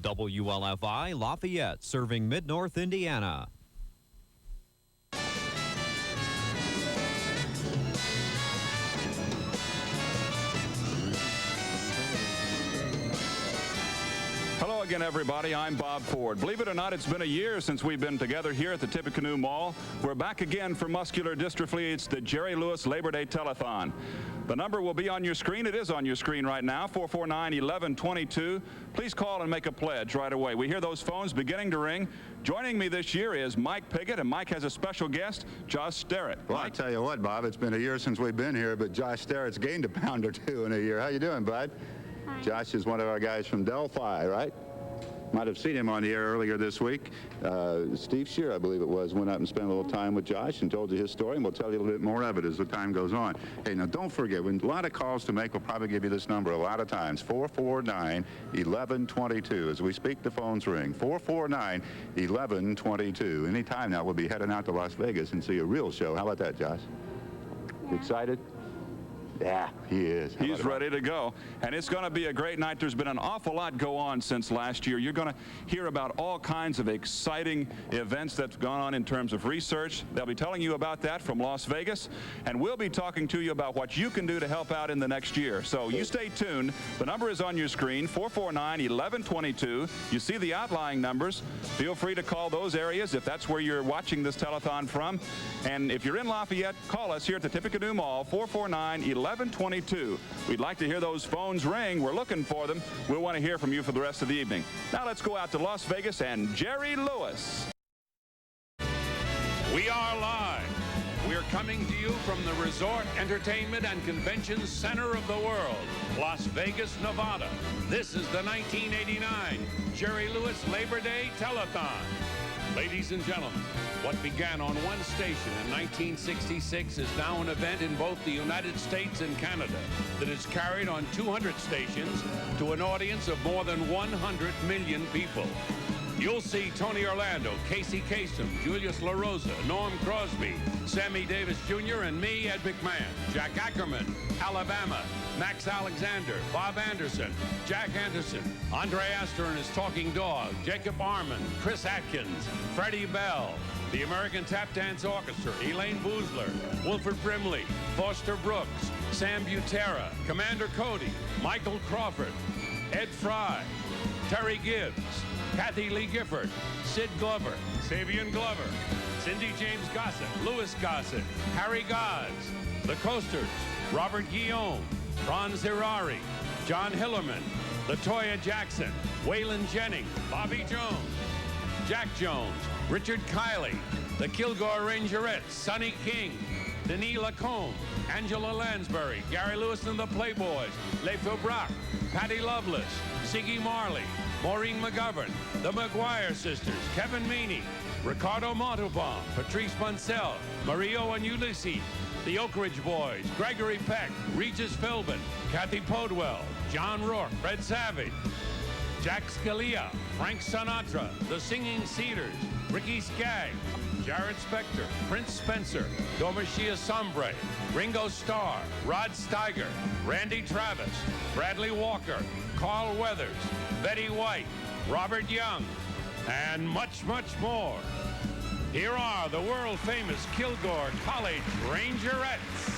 WLFI Lafayette, serving Mid-North Indiana. Hello again, everybody. I'm Bob Ford. Believe it or not, it's been a year since we've been together here at the Tippecanoe Mall. We're back again for muscular dystrophy. It's the Jerry Lewis Labor Day Telethon. The number will be on your screen. It is on your screen right now, 449-1122. Please call and make a pledge right away. We hear those phones beginning to ring. Joining me this year is Mike Piggott, and Mike has a special guest, Josh Sterrett. Well, I tell you what, Bob, it's been a year since we've been here, but Josh Sterrett's gained a pound or two in a year. How you doing, bud? Hi. Josh is one of our guys from Delphi, right? Might have seen him on the air earlier this week. Steve Shear, I believe it was, went up and spent a little time with Josh and told you his story, and we'll tell you a little bit more of it as the time goes on. Hey, now don't forget, when a lot of calls to make, we'll probably give you this number a lot of times, 449-1122. As we speak, the phones ring, 449-1122. Anytime now, we'll be heading out to Las Vegas and see a real show. How about that, Josh? Yeah. You excited? Yeah, he is. He's ready to go, and it's going to be a great night. There's been an awful lot go on since last year. You're going to hear about all kinds of exciting events that's gone on in terms of research. They'll be telling you about that from Las Vegas, and we'll be talking to you about what you can do to help out in the next year. So you stay tuned. The number is on your screen, 449-1122. You see the outlying numbers. Feel free to call those areas if that's where you're watching this telethon from. And if you're in Lafayette, call us here at the Tippecanoe Mall, 449-1122. We'd like to hear those phones ring. We're looking for them. We'll want to hear from you for the rest of the evening. Now let's go out to Las Vegas and Jerry Lewis. We are live. We're coming to you from the Resort, Entertainment, and Convention Center of the world, Las Vegas, Nevada. This is the 1989 Jerry Lewis Labor Day Telethon. Ladies and gentlemen, what began on one station in 1966 is now an event in both the United States and Canada that is carried on 200 stations to an audience of more than 100 million people. You'll see Tony Orlando, Casey Kasem, Julius LaRosa, Norm Crosby, Sammy Davis Jr., and me, Ed McMahon, Jack Ackerman, Alabama, Max Alexander, Bob Anderson, Jack Anderson, Andre Astor and his Talking Dog, Jacob Armand, Chris Atkins, Freddie Bell, the American Tap Dance Orchestra, Elaine Boozler, Wilford Brimley, Foster Brooks, Sam Butera, Commander Cody, Michael Crawford, Ed Fry, Terry Gibbs, Kathy Lee Gifford, Sid Glover, Savion Glover, Cindy James Gossett, Louis Gossett, Harry Gods, The Coasters, Robert Guillaume, Ron Zirari, John Hillerman, LaToya Jackson, Waylon Jennings, Bobby Jones, Jack Jones, Richard Kiley, the Kilgore Rangerettes, Sonny King, Denis Lacombe, Angela Lansbury, Gary Lewis and the Playboys, Les Faubrac, Patty Loveless, Siggy Marley, Maureen McGovern, the McGuire Sisters, Kevin Meaney, Ricardo Montalban, Patrice Munsell, Mario and Ulysses, the Oak Ridge Boys, Gregory Peck, Regis Philbin, Kathy Podwell, John Rourke, Fred Savage, Jack Scalia, Frank Sinatra, the Singing Cedars, Ricky Skaggs, Jared Spector, Prince Spencer, Domashia Sombre, Ringo Starr, Rod Steiger, Randy Travis, Bradley Walker, Carl Weathers, Betty White, Robert Young, and much, much more. Here are the world-famous Kilgore College Rangerettes.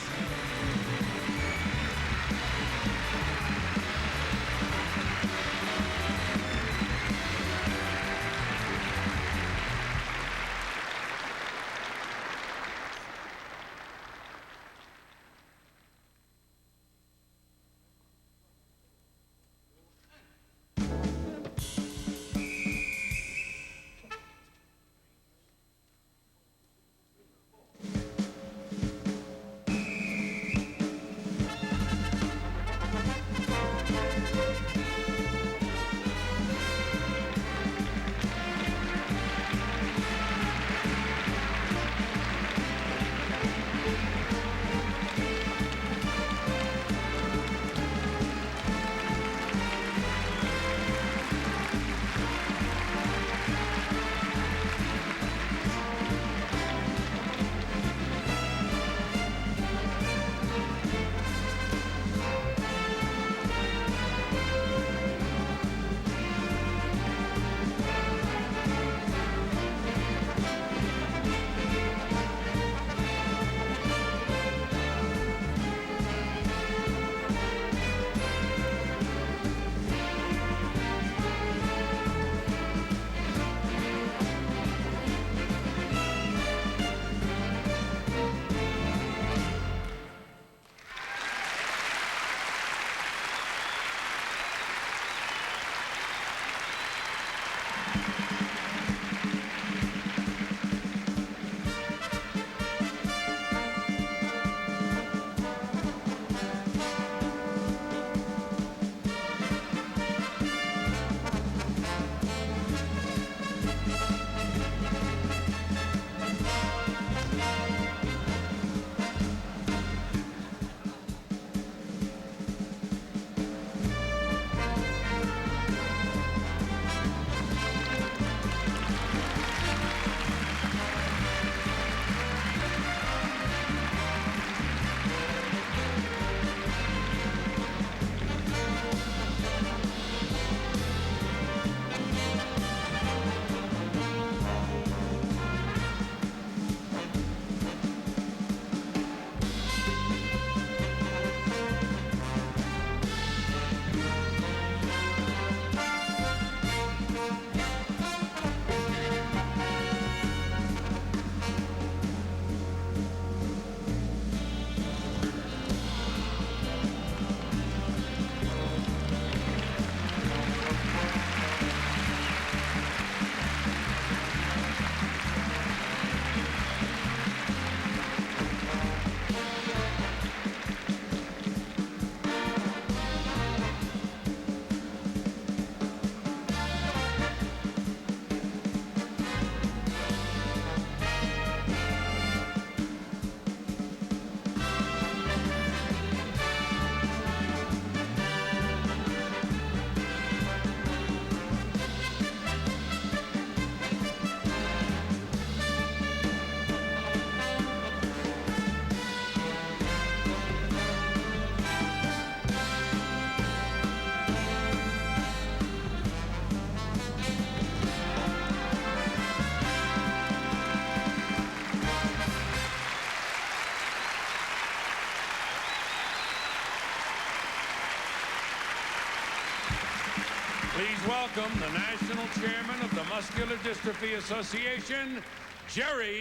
Please welcome the National Chairman of the Muscular Dystrophy Association, Jerry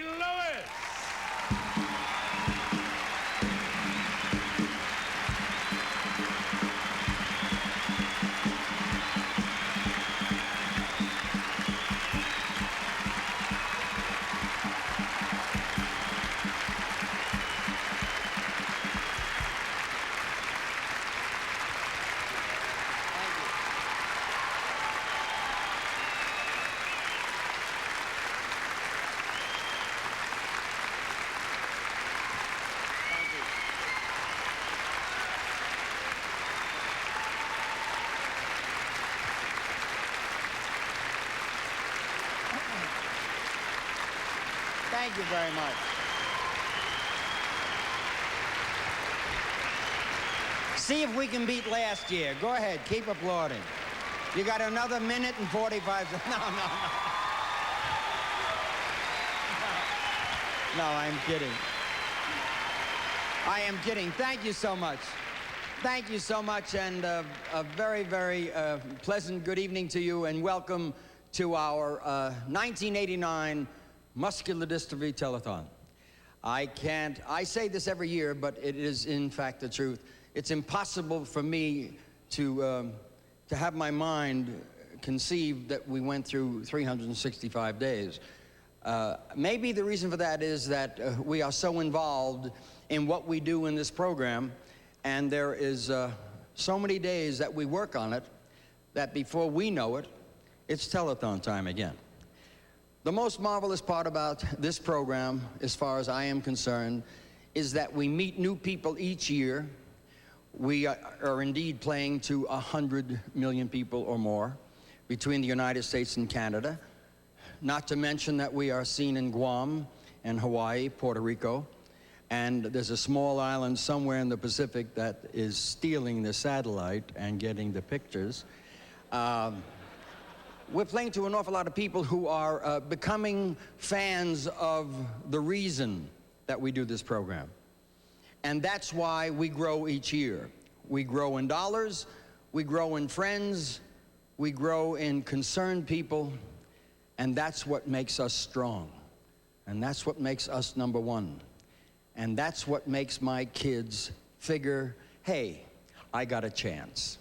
Lewis. Thank you very much. See if we can beat last year. Go ahead, keep applauding. You got another minute and 45 seconds. No. No, I'm kidding. I am kidding. Thank you so much. Thank you so much, and a very, very pleasant good evening to you, and welcome to our 1989 Muscular Dystrophy Telethon. I say this every year, but it is in fact the truth. It's impossible for me to have my mind conceive that we went through 365 days. Maybe the reason for that is that we are so involved in what we do in this program, and there is so many days that we work on it that before we know it, it's telethon time again. The most marvelous part about this program, as far as I am concerned, is that we meet new people each year. We are indeed playing to 100 million people or more between the United States and Canada. Not to mention that we are seen in Guam and Hawaii, Puerto Rico, and there's a small island somewhere in the Pacific that is stealing the satellite and getting the pictures. We're playing to an awful lot of people who are becoming fans of the reason that we do this program. And that's why we grow each year. We grow in dollars, we grow in friends, we grow in concerned people, and that's what makes us strong. And that's what makes us number one. And that's what makes my kids figure, hey, I got a chance.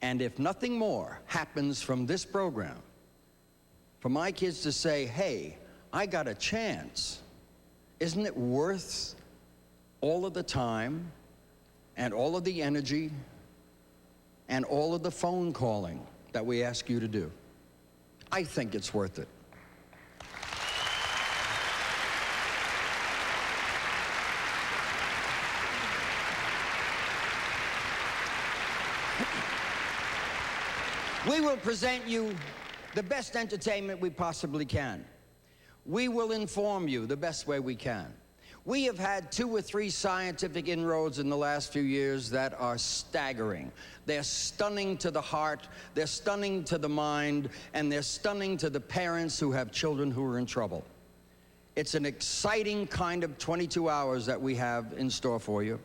And if nothing more happens from this program, for my kids to say, hey, I got a chance, isn't it worth all of the time and all of the energy and all of the phone calling that we ask you to do? I think it's worth it. We will present you the best entertainment we possibly can. We will inform you the best way we can. We have had 2 or 3 scientific inroads in the last few years that are staggering. They're stunning to the heart, they're stunning to the mind, and they're stunning to the parents who have children who are in trouble. It's an exciting kind of 22 hours that we have in store for you.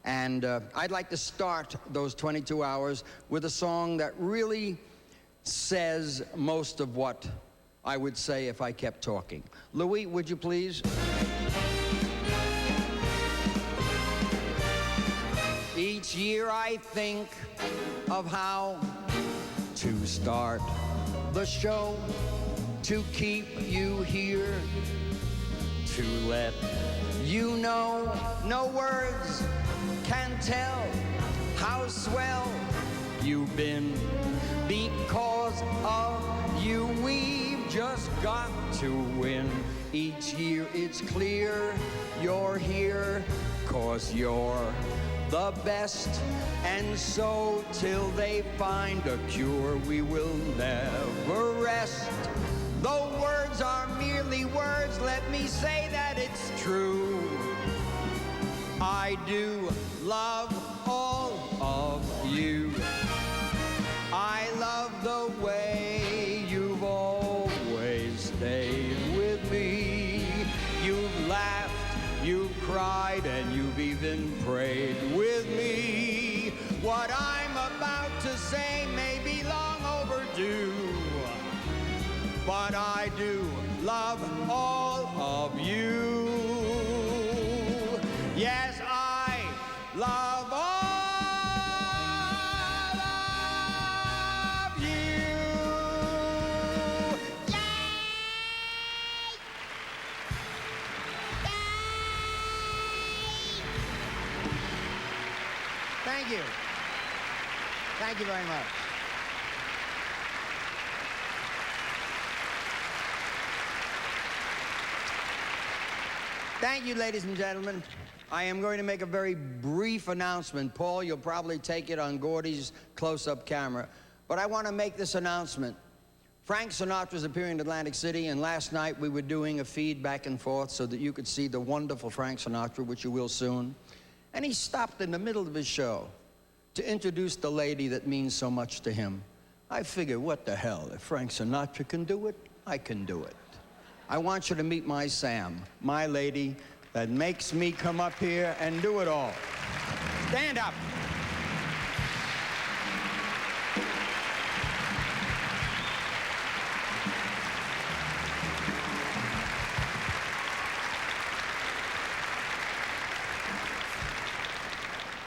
And I'd like to start those 22 hours with a song that really says most of what I would say if I kept talking. Louis, would you please? Each year I think of how to start the show, to keep you here, to let you know no words can tell how swell you've been. Because of you, we've just got to win. Each year it's clear you're here, 'cause you're the best. And so till they find a cure, we will never rest. Though words are merely words, let me say that it's true. I do love all of you. I love the way you've always stayed with me. You've laughed, you've cried, and you've even prayed with me. What What I'm about to say may be long overdue, but I do love all of you. Yes, I love all of you. Yay! Thank you. Thank you very much. Thank you, ladies and gentlemen. I am going to make a very brief announcement. Paul, you'll probably take it on Gordy's close-up camera. But I want to make this announcement. Frank Sinatra's appearing in Atlantic City, and last night we were doing a feed back and forth so that you could see the wonderful Frank Sinatra, which you will soon. And he stopped in the middle of his show to introduce the lady that means so much to him. I figured, what the hell? If Frank Sinatra can do it, I can do it. I want you to meet my Sam, my lady that makes me come up here and do it all. Stand up.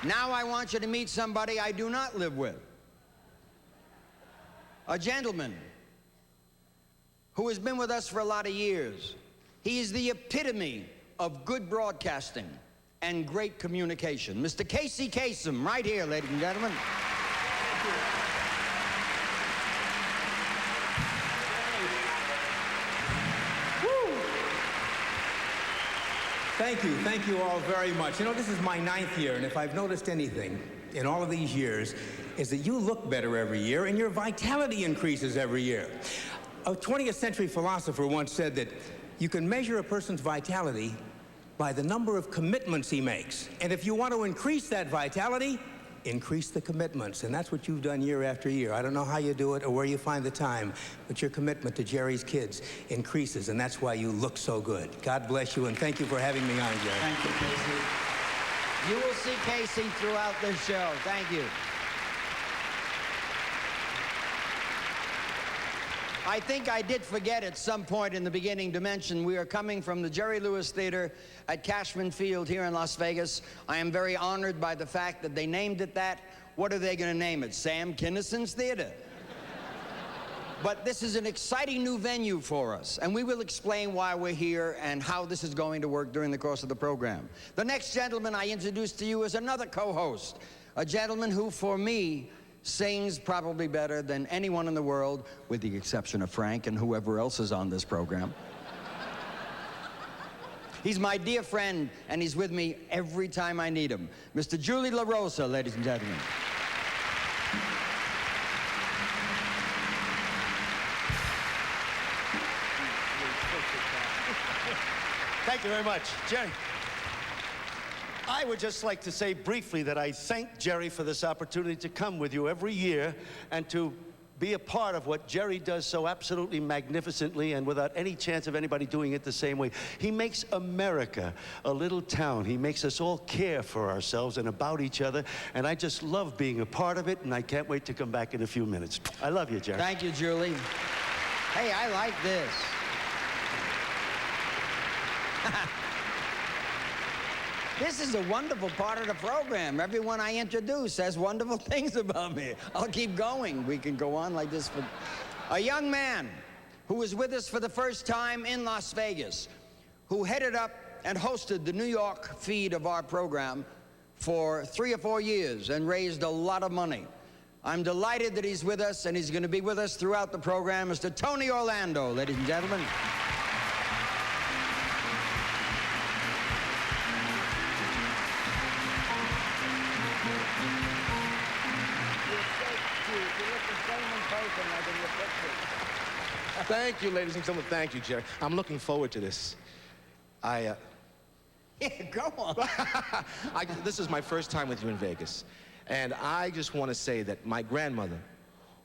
Now I want you to meet somebody I do not live with. A gentleman who has been with us for a lot of years. He is the epitome of good broadcasting and great communication. Mr. Casey Kasem, right here, ladies and gentlemen. Thank you all very much. You know, this is my 9th year, and if I've noticed anything in all of these years, is that you look better every year and your vitality increases every year. A 20th century philosopher once said that you can measure a person's vitality by the number of commitments he makes. And if you want to increase that vitality, increase the commitments. And that's what you've done year after year. I don't know how you do it or where you find the time, but your commitment to Jerry's kids increases, and that's why you look so good. God bless you, and thank you for having me on, Jerry. Thank you, Casey. You will see Casey throughout this show. Thank you. I think I did forget at some point in the beginning to mention we are coming from the Jerry Lewis Theater at Cashman Field here in Las Vegas. I am very honored by the fact that they named it that. What are they going to name it? Sam Kinnison's Theater? But this is an exciting new venue for us, and we will explain why we're here and how this is going to work during the course of the program. The next gentleman I introduce to you is another co-host, a gentleman who, for me, sings probably better than anyone in the world, with the exception of Frank and whoever else is on this program. He's my dear friend, and he's with me every time I need him. Mr. Julie LaRosa, ladies and gentlemen. Thank you very much. Jerry, I would just like to say briefly that I thank Jerry for this opportunity to come with you every year and to be a part of what Jerry does so absolutely magnificently and without any chance of anybody doing it the same way. He makes America a little town. He makes us all care for ourselves and about each other, and I just love being a part of it, and I can't wait to come back in a few minutes. I love you, Jerry. Thank you, Julie. Hey, I like this. This is a wonderful part of the program. Everyone I introduce says wonderful things about me. I'll keep going. We can go on like this for a young man who was with us for the first time in Las Vegas, who headed up and hosted the New York feed of our program for 3 or 4 years and raised a lot of money. I'm delighted that he's with us, and he's going to be with us throughout the program. Mr. Tony Orlando, ladies and gentlemen. Thank you, ladies and gentlemen. Thank you, Jerry. I'm looking forward to this. Yeah, go on. This is my first time with you in Vegas. And I just want to say that my grandmother,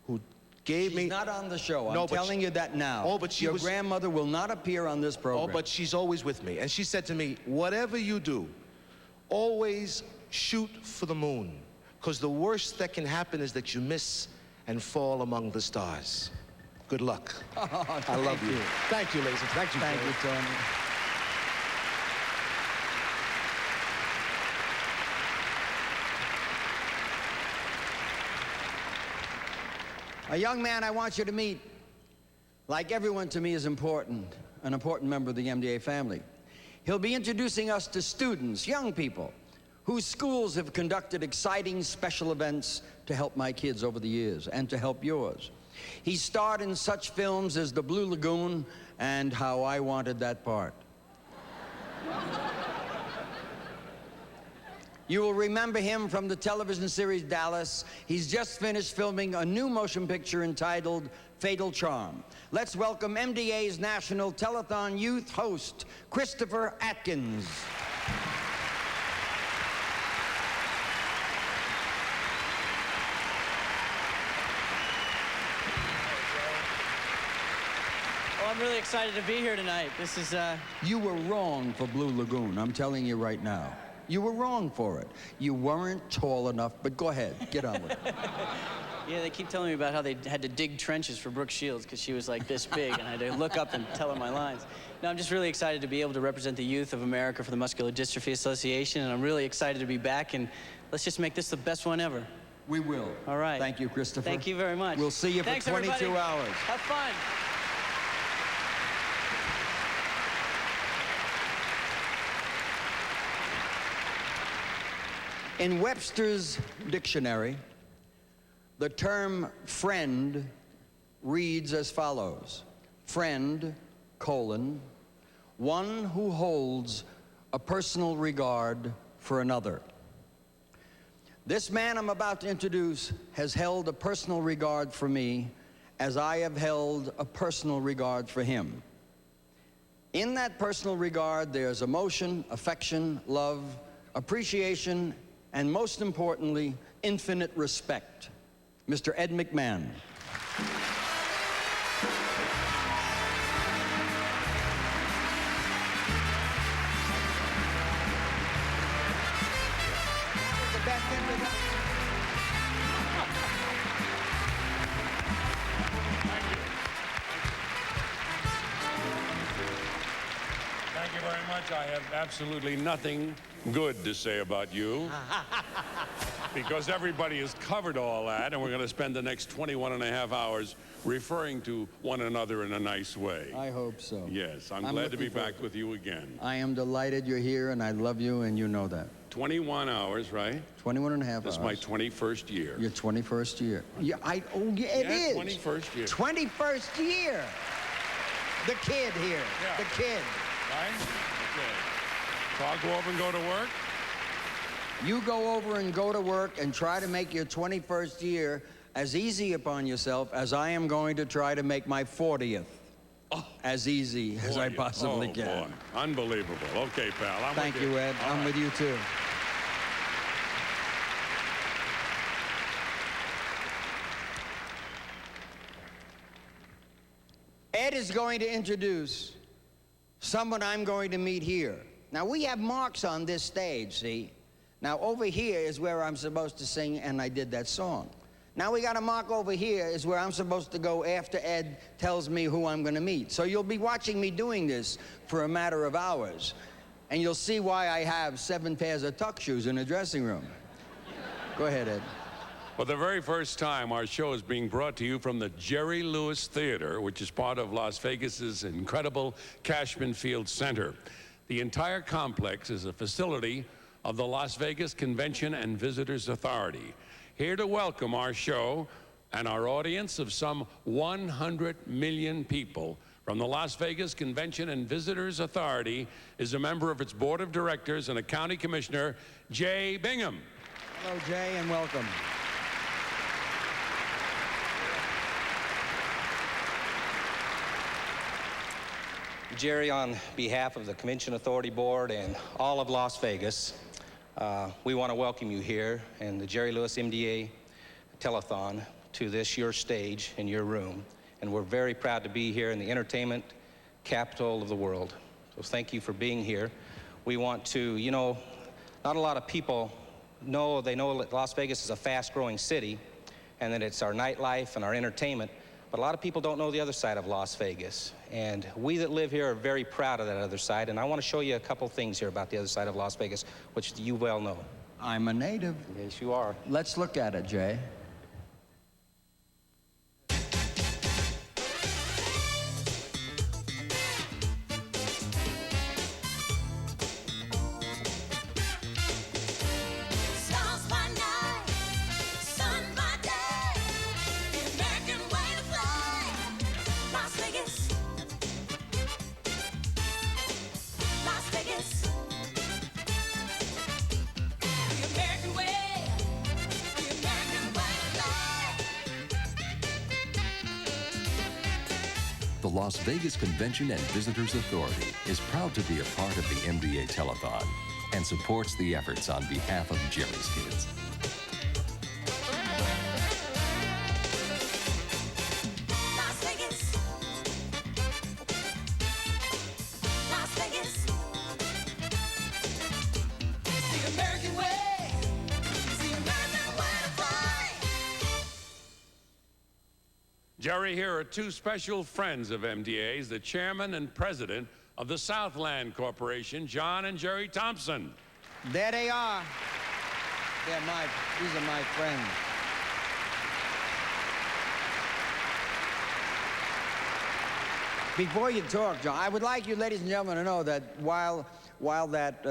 who gave me... She's not on the show. No, I'm telling you that now. Oh, but Your grandmother will not appear on this program. Oh, but she's always with me. And she said to me, whatever you do, always shoot for the moon. because the worst that can happen is that you miss and fall among the stars. Good luck. Oh, I love you. Thank you, ladies. Thank you, Thank Jerry. you, Tony. A young man I want you to meet, like everyone to me, is important, an important member of the MDA family. He'll be introducing us to students, young people, whose schools have conducted exciting special events to help my kids over the years and to help yours. He starred in such films as The Blue Lagoon and How I Wanted That Part. You will remember him from the television series Dallas. He's just finished filming a new motion picture entitled Fatal Charm. Let's welcome MDA's National Telethon Youth host, Christopher Atkins. Well, I'm really excited to be here tonight. This is, You were wrong for Blue Lagoon, I'm telling you right now. You were wrong for it. You weren't tall enough, but go ahead, get on with it. Yeah, they keep telling me about how they had to dig trenches for Brooke Shields because she was like this big, and I had to look up and tell her my lines. No, I'm just really excited to be able to represent the youth of America for the Muscular Dystrophy Association, and I'm really excited to be back, and let's just make this the best one ever. We will. All right. Thank you, Christopher. Thank you very much. We'll see you for Thanks, 22 everybody. hours. Have fun. In Webster's dictionary, the term friend reads as follows: friend, colon, one who holds a personal regard for another. This man I'm about to introduce has held a personal regard for me as I have held a personal regard for him. In that personal regard, there's emotion, affection, love, appreciation, and most importantly, infinite respect. Mr. Ed McMahon. The best introduction. Thank you very much. I have absolutely nothing good to say about you because everybody has covered all that, and we're going to spend the next 21 and a half hours referring to one another in a nice way. I hope so. Yes, I'm glad to be back with you again. I am delighted you're here, and I love you, and you know that. 21 hours, right? 21 and a half This is hours. my 21st year. Your 21st year. Yeah, it is. 21st year. 21st year. The kid here. Yeah. The kid. Right? Okay. So I'll go over and go to work? You go over and go to work and try to make your 21st year as easy upon yourself as I am going to try to make my 40th as easy as I possibly can. Boy. Unbelievable. Okay, pal. I'm Thank with you, Ed. All I'm right. with you, too. Ed is going to introduce someone I'm going to meet here. Now, we have marks on this stage, see? Now, over here is where I'm supposed to sing, and I did that song. Now, we got a mark over here is where I'm supposed to go after Ed tells me who I'm going to meet. So you'll be watching me doing this for a matter of hours, and you'll see why I have 7 pairs of tuck shoes in the dressing room. Go ahead, Ed. For the very first time, our show is being brought to you from the Jerry Lewis Theater, which is part of Las Vegas's incredible Cashman Field Center. The entire complex is a facility of the Las Vegas Convention and Visitors Authority. Here to welcome our show and our audience of some 100 million people from the Las Vegas Convention and Visitors Authority is a member of its board of directors and a county commissioner, Jay Bingham. Hello, Jay, and welcome. Jerry, on behalf of the Convention Authority Board and all of Las Vegas, we want to welcome you here in the Jerry Lewis MDA Telethon to this, your stage in your room. And we're very proud to be here in the entertainment capital of the world. So thank you for being here. We want to, you know, not a lot of people know that Las Vegas is a fast-growing city and that it's our nightlife and our entertainment, but a lot of people don't know the other side of Las Vegas. And we that live here are very proud of that other side, and I want to show you a couple things here about the other side of Las Vegas, which you well know. I'm a native. Yes, you are. Let's look at it, Jay. The Las Vegas Convention and Visitors Authority is proud to be a part of the MDA Telethon and supports the efforts on behalf of Jerry's kids. Las Vegas. Las Vegas. It's the American way. It's the American way to play. Jerry, here are two special friends of MDA's, the chairman and president of the Southland Corporation, John and Jerry Thompson. There they are. These are my friends. Before you talk, John, I would like you, ladies and gentlemen, to know that while that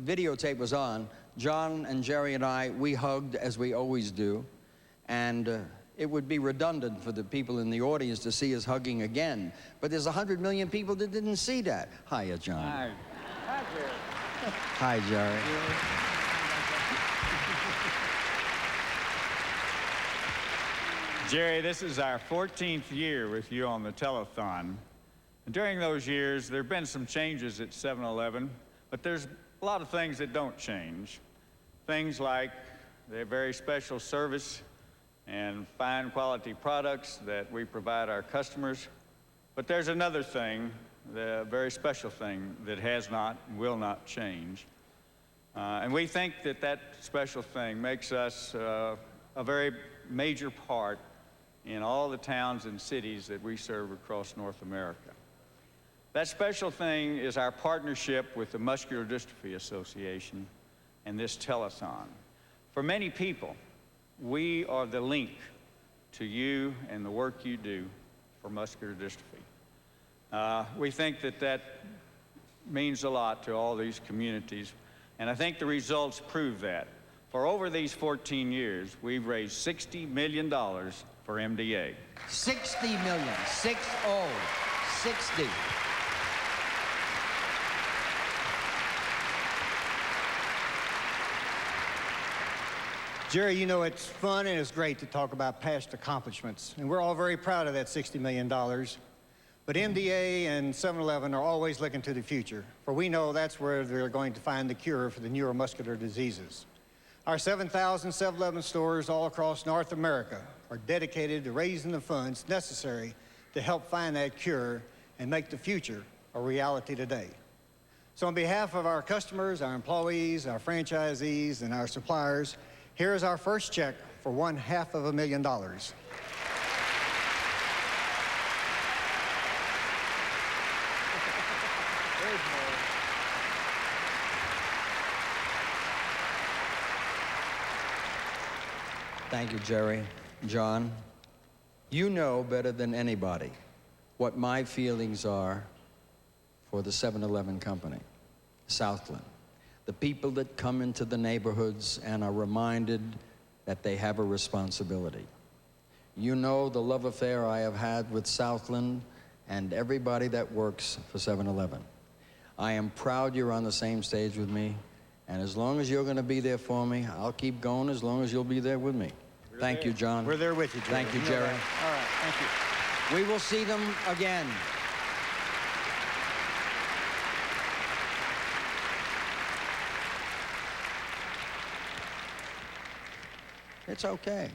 videotape was on, John and Jerry and I, we hugged as we always do, and it would be redundant for the people in the audience to see us hugging again. But there's 100 million people that didn't see that. Hiya, John. Hi. Hi, Jerry. Hi, Jerry. Jerry, this is our 14th year with you on the telethon. And during those years, there have been some changes at 7-Eleven, but there's a lot of things that don't change. Things like their very special service and fine quality products that we provide our customers. But there's another thing, the very special thing that has not and will not change. And we think that that special thing makes us a very major part in all the towns and cities that we serve across North America. That special thing is our partnership with the Muscular Dystrophy Association and this telethon. For many people, we are the link to you and the work you do for muscular dystrophy. We think that that means a lot to all these communities, and I think the results prove that. For over these 14 years, we've raised $60 million for MDA. 60 million, 6-0, 60. Jerry, you know, it's fun and it's great to talk about past accomplishments, and we're all very proud of that $60 million. But MDA and 7-Eleven are always looking to the future, for we know that's where they're going to find the cure for the neuromuscular diseases. Our 7,000 7-Eleven stores all across North America are dedicated to raising the funds necessary to help find that cure and make the future a reality today. So on behalf of our customers, our employees, our franchisees, and our suppliers, here is our first check for $500,000. Thank you, Jerry. John, you know better than anybody what my feelings are for the 7-Eleven company, Southland. The people that come into the neighborhoods and are reminded that they have a responsibility. You know the love affair I have had with Southland and everybody that works for 7-Eleven. I am proud you're on the same stage with me, and as long as you're going to be there for me, I'll keep going as long as you'll be there with me. Thank you, John. We're there with you, Jerry. Thank you, Jerry. All right, thank you. We will see them again. It's okay.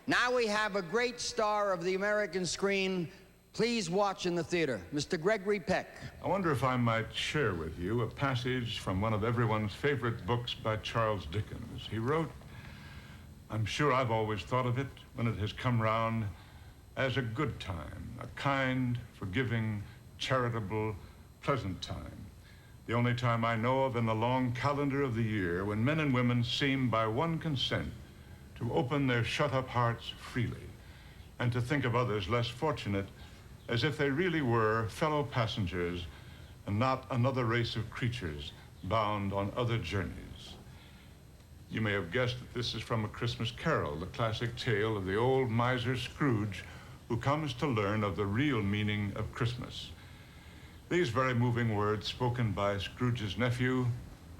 Now we have a great star of the American screen Please watch in the theater. Mr. Gregory Peck. I wonder if I might share with you a passage from one of everyone's favorite books by Charles Dickens. He wrote, I'm sure I've always thought of it when it has come round as a good time, a kind, forgiving, charitable, pleasant time. The only time I know of in the long calendar of the year when men and women seem by one consent to open their shut-up hearts freely and to think of others less fortunate as if they really were fellow passengers and not another race of creatures bound on other journeys. You may have guessed that this is from A Christmas Carol, the classic tale of the old miser Scrooge who comes to learn of the real meaning of Christmas. These very moving words spoken by Scrooge's nephew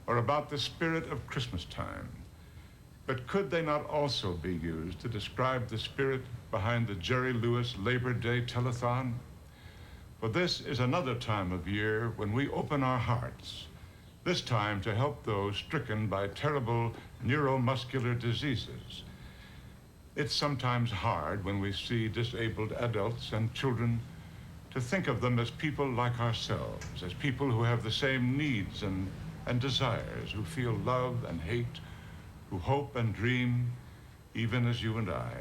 are about the spirit of Christmas time. But could they not also be used to describe the spirit behind the Jerry Lewis Labor Day Telethon? For this is another time of year when we open our hearts, this time to help those stricken by terrible neuromuscular diseases. It's sometimes hard when we see disabled adults and children to think of them as people like ourselves, as people who have the same needs and desires, who feel love and hate, who hope and dream, even as you and I.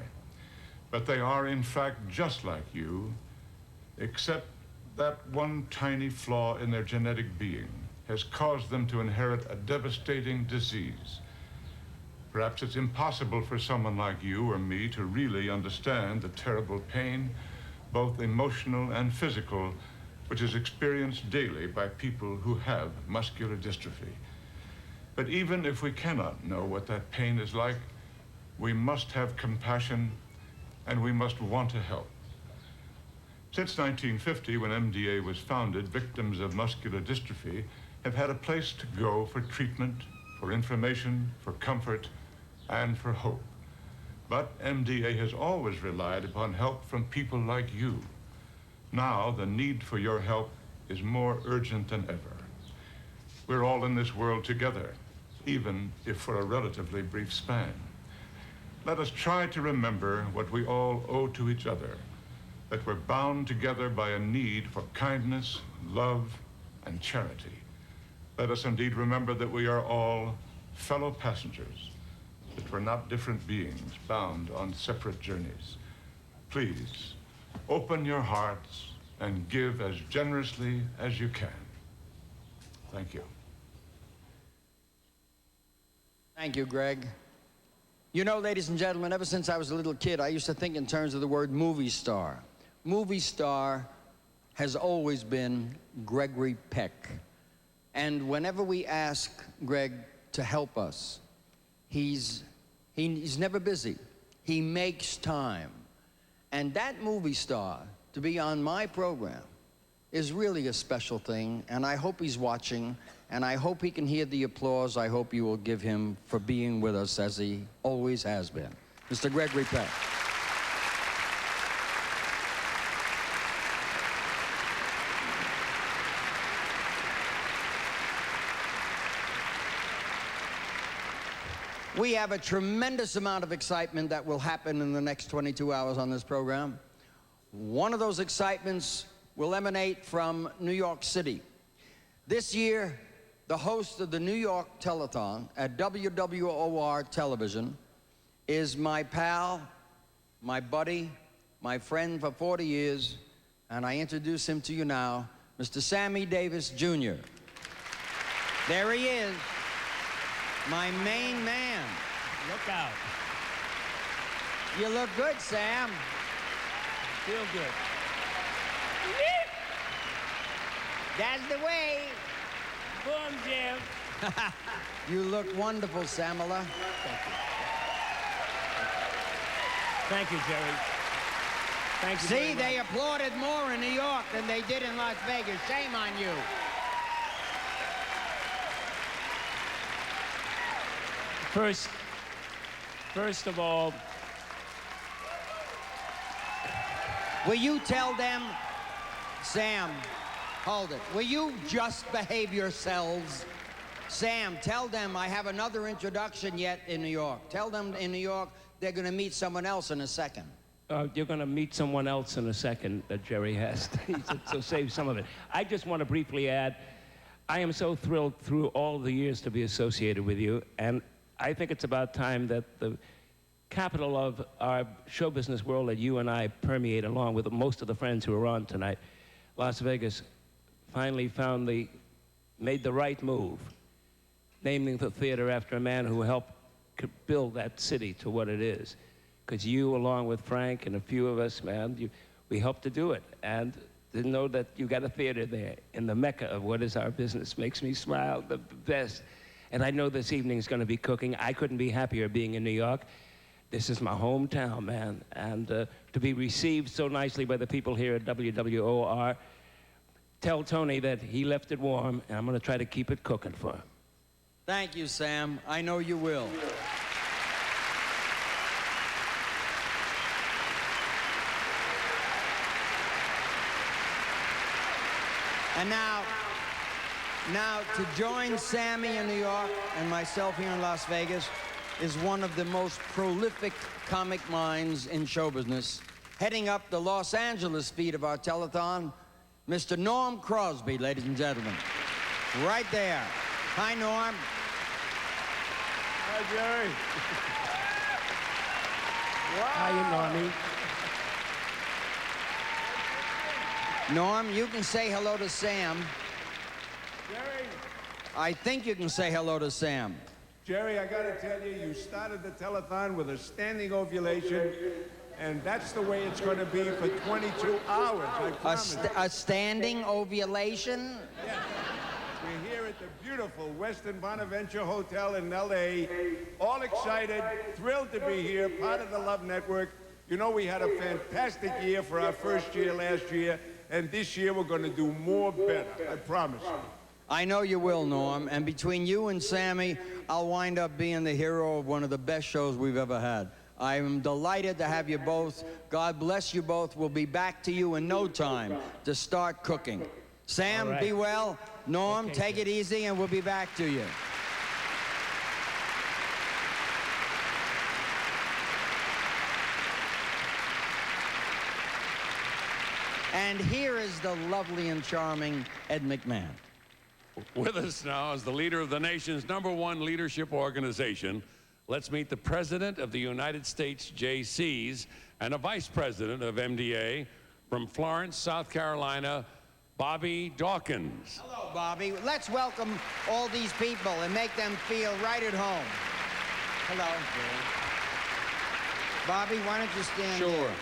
But they are, in fact, just like you, except that one tiny flaw in their genetic being has caused them to inherit a devastating disease. Perhaps it's impossible for someone like you or me to really understand the terrible pain, both emotional and physical, which is experienced daily by people who have muscular dystrophy. But even if we cannot know what that pain is like, we must have compassion and we must want to help. Since 1950, when MDA was founded, victims of muscular dystrophy have had a place to go for treatment, for information, for comfort, and for hope. But MDA has always relied upon help from people like you. Now, the need for your help is more urgent than ever. We're all in this world together, even if for a relatively brief span. Let us try to remember what we all owe to each other, that we're bound together by a need for kindness, love, and charity. Let us indeed remember that we are all fellow passengers, that we're not different beings bound on separate journeys. Please, open your hearts and give as generously as you can. Thank you. Thank you, Greg. You know, ladies and gentlemen, ever since I was a little kid, I used to think in terms of the word movie star. Movie star has always been Gregory Peck. And whenever we ask Greg to help us, he's never busy. He makes time. And that movie star, to be on my program, is really a special thing, and I hope he's watching, and I hope he can hear the applause I hope you will give him for being with us as he always has been. Mr. Gregory Peck. We have a tremendous amount of excitement that will happen in the next 22 hours on this program. One of those excitements will emanate from New York City. This year, the host of the New York Telethon at WWOR Television is my pal, my buddy, my friend for 40 years, and I introduce him to you now, Mr. Sammy Davis, Jr. There he is, my main man. Look out. You look good, Sam. Feel good. That's the way. Boom, Jim. You look wonderful, Samala. Thank you. Thank you, Jerry. Thank you. See, they applauded more in New York than they did in Las Vegas. Shame on you. First of all, will you tell them, Sam, hold it. Will you just behave yourselves? Sam, tell them I have another introduction yet in New York. Tell them in New York they're going to meet someone else in a second. You're going to meet someone else in a second that Jerry has. So save some of it. I just want to briefly add, I am so thrilled through all the years to be associated with you, and I think it's about time that the capital of our show business world that you and I permeate, along with most of the friends who are on tonight, Las Vegas, finally made the right move, naming the theater after a man who helped build that city to what it is. Because you, along with Frank and a few of us, man, we helped to do it. And to know that you got a theater there in the mecca of what is our business makes me smile the best. And I know this evening's going to be cooking. I couldn't be happier being in New York. This is my hometown, man. And to be received so nicely by the people here at WWOR, tell Tony that he left it warm, and I'm going to try to keep it cooking for him. Thank you, Sam. I know you will. And now to join Sammy in New York and myself here in Las Vegas is one of the most prolific comic minds in show business. Heading up the Los Angeles feed of our telethon, Mr. Norm Crosby, ladies and gentlemen. Right there. Hi, Norm. Hi, Jerry. Hi, Normie. Norm, you can say hello to Sam. Jerry. I think you can say hello to Sam. Jerry, I got to tell you, you started the telethon with a standing ovulation, and that's the way it's going to be for 22 hours, I promise. A standing ovulation? Yes. We're here at the beautiful Westin Bonaventure Hotel in L.A., all excited, thrilled to be here, part of the Love Network. You know, we had a fantastic year for our first year last year, and this year we're going to do more better, I promise you. I know you will, Norm, and between you and Sammy, I'll wind up being the hero of one of the best shows we've ever had. I am delighted to have you both. God bless you both. We'll be back to you in no time to start cooking. Sam, right. Be well. Norm, Okay, take it easy, and we'll be back to you. And here is the lovely and charming Ed McMahon. With us now is the leader of the nation's #1 leadership organization. Let's meet the president of the United States JCs and a vice president of MDA from Florence, South Carolina, Bobby Dawkins. Hello, Bobby. Let's welcome all these people and make them feel right at home. Hello. Bobby, why don't you stand Sure. there?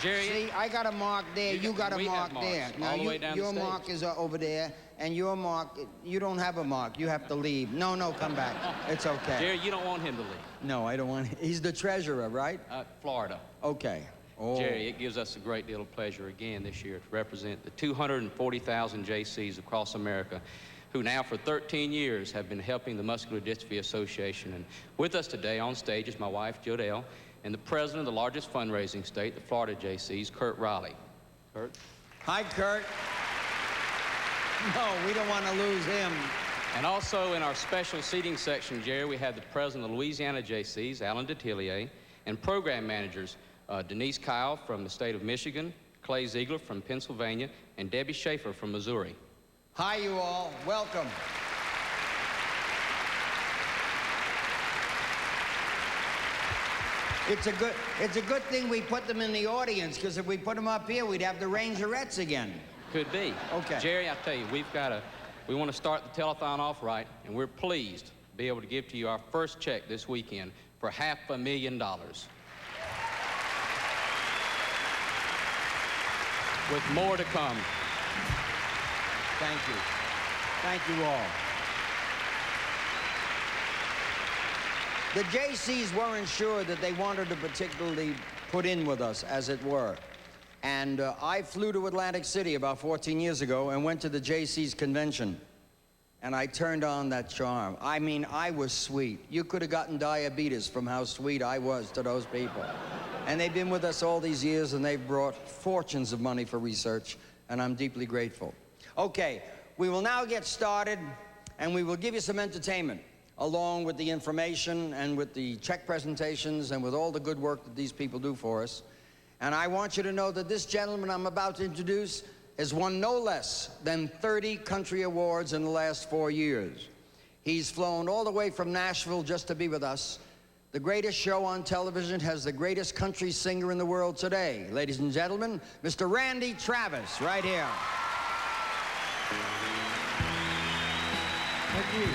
Jerry, see, I got a mark there. You got a mark there. Now, all the way down your the stage. mark is over there, and your mark, you don't have a mark. You have to leave. No, come back. It's okay. Jerry, you don't want him to leave. No, I don't want. He's the treasurer, right? Florida. Okay. Oh. Jerry, it gives us a great deal of pleasure again this year to represent the 240,000 JCs across America who now for 13 years have been helping the Muscular Dystrophy Association. And with us today on stage is my wife, Jodelle, and the president of the largest fundraising state, the Florida JCs, Kurt Riley. Kurt? Hi, Kurt. No, we don't want to lose him. And also in our special seating section, Jerry, we have the president of the Louisiana JCs, Alan Detillier, and program managers, Denise Kyle from the state of Michigan, Clay Ziegler from Pennsylvania, and Debbie Schaefer from Missouri. Hi, you all. Welcome. It's a good thing we put them in the audience, because if we put them up here, we'd have the Rangerettes again. Could be. Okay. Jerry, I tell you, we want to start the telethon off right, and we're pleased to be able to give to you our first check this weekend for $500,000. With more to come. Thank you. Thank you all. The JCs weren't sure that they wanted to particularly put in with us, as it were. And I flew to Atlantic City about 14 years ago and went to the JCs convention. And I turned on that charm. I mean, I was sweet. You could have gotten diabetes from how sweet I was to those people. And they've been with us all these years, and they've brought fortunes of money for research, and I'm deeply grateful. Okay, we will now get started, and we will give you some entertainment, along with the information and with the check presentations and with all the good work that these people do for us. And I want you to know that this gentleman I'm about to introduce has won no less than 30 country awards in the last 4 years. He's flown all the way from Nashville just to be with us. The greatest show on television has the greatest country singer in the world today. Ladies and gentlemen, Mr. Randy Travis, right here. Thank you.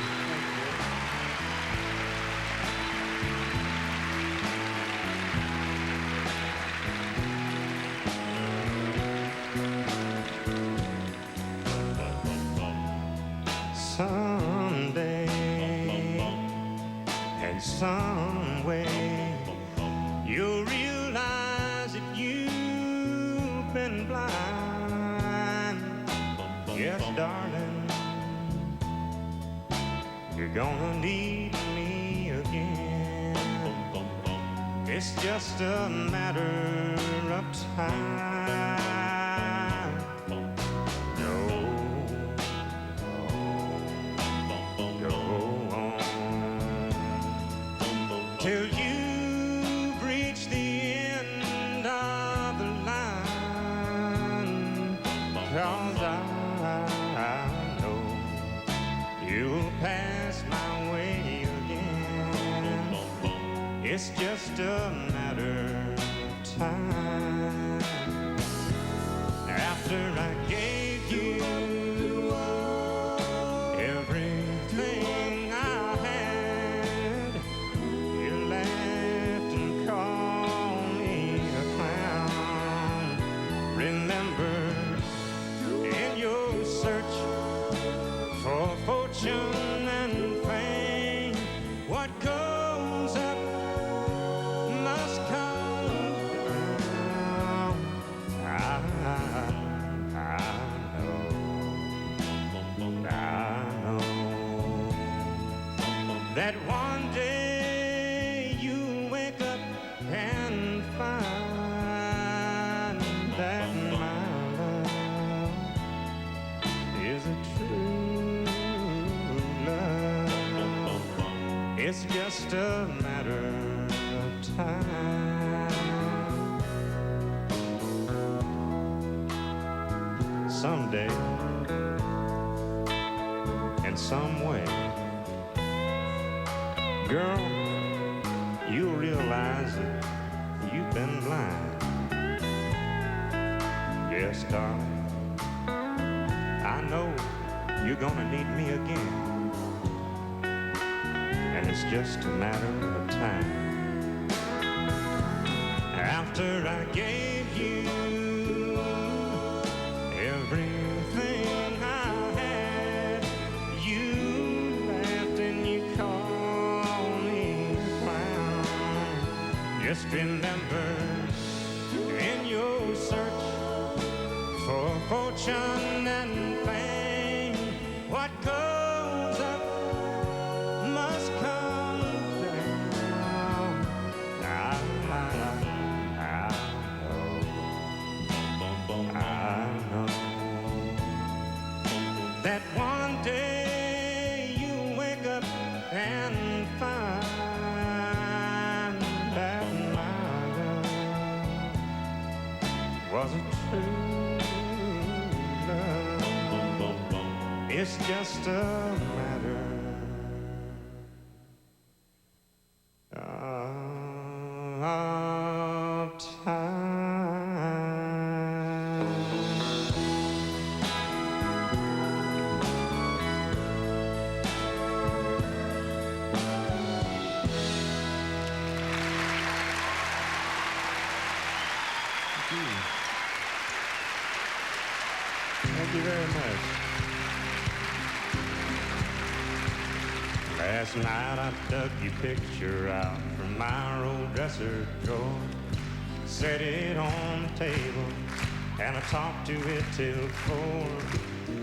Someday and some way you'll realize that you've been blind. Yes, darling, you're gonna need me again. It's just a matter of time. Till you've reached the end of the line, 'cause I know you'll pass my way again. It's just a matter of time. After I gave you everything I had, you laughed and called me a clown. Remember, in your search for fortune and fame, what goes up must come down. I know that one day you wake up and find that my love is a true love. It's just a matter of time. Someday, in some way, girl, you'll realize that you've been blind. Yes, darling, I know you're gonna need me again. And it's just a matter of time. After I gave you everything I had, you laughed and you called me a clown. Just remember, in your search for fortune and fame, what goes up must come down. I know that one day you wake up and find that my love was a true love. It's just a matter of time. Thank you very much. Last night I dug your picture out from my old dresser drawer, set it on the table, and I talked to it till 4.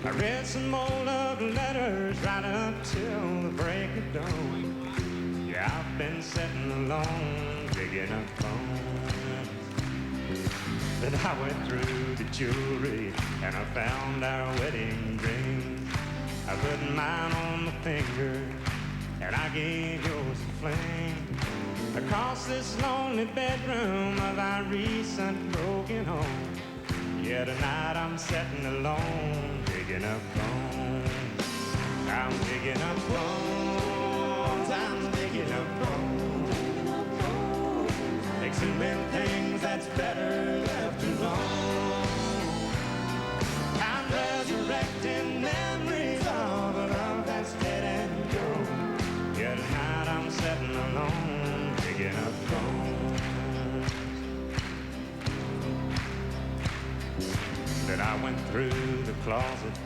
I read some old love letters right up till the break of dawn. Yeah, I've been sitting alone, digging up bones. Then I went through the jewelry and I found our wedding ring. I put mine on the finger and I gave yours a fling. across this lonely bedroom of our recent broken home. Yeah, tonight I'm sitting alone, digging up bones. I'm digging up bones, I'm digging up bones. Exhuming things that's better left alone. I'm resurrecting memories of a love that's dead and gone. Yeah, tonight I'm sitting alone, digging up bones. Then I went through the closet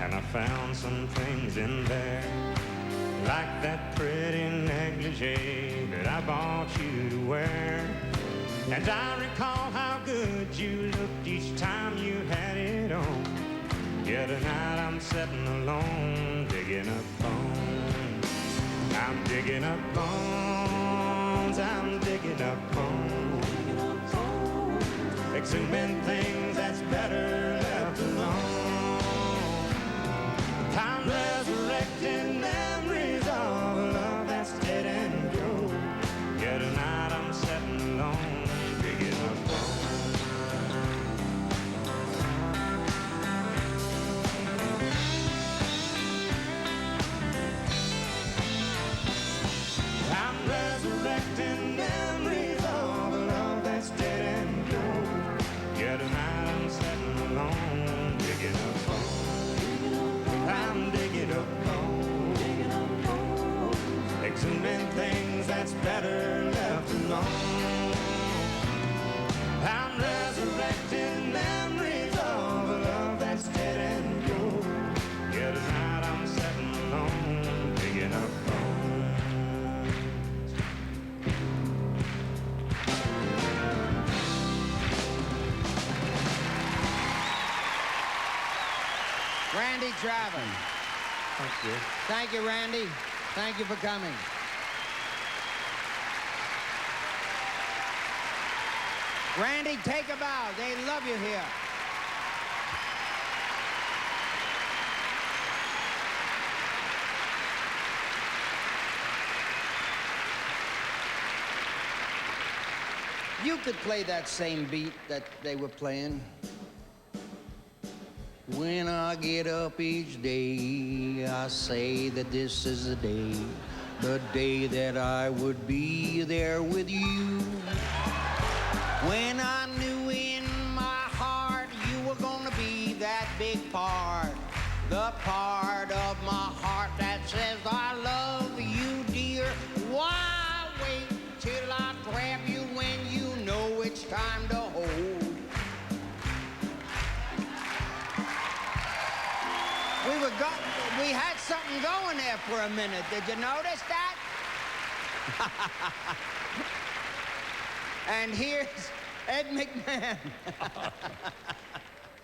and I found some things in there, like that pretty negligee that I bought you to wear. And I recall how good you looked each time you had it on. Yeah, tonight I'm sitting alone, digging up bones. I'm digging up bones, I'm digging up bones. Exhuming things that's better left alone. I'm resurrecting memories of a love that's dead and gone. Yeah, tonight I'm sitting alone, digging up bones. I'm resurrecting memories of a love that's dead and gone. Yeah, tonight I'm sitting alone, digging up bones. I'm digging up bones, exhuming things that's better left alone. I'm resurrecting memories of a love that's dead and gone. Yeah, tonight I'm sitting alone, digging up bones. Randy Travis. Thank you. Thank you, Randy. Thank you for coming. Randy, take a bow. They love you here. You could play that same beat that they were playing. When I get up each day, I say that this is the day that I would be there with you. When I knew in my heart you were gonna be that big part, the part of my heart that says I love you, dear. Why wait till I grab you when you know it's time to hold? We had something going there for a minute. Did you notice that? And here's Ed McMahon.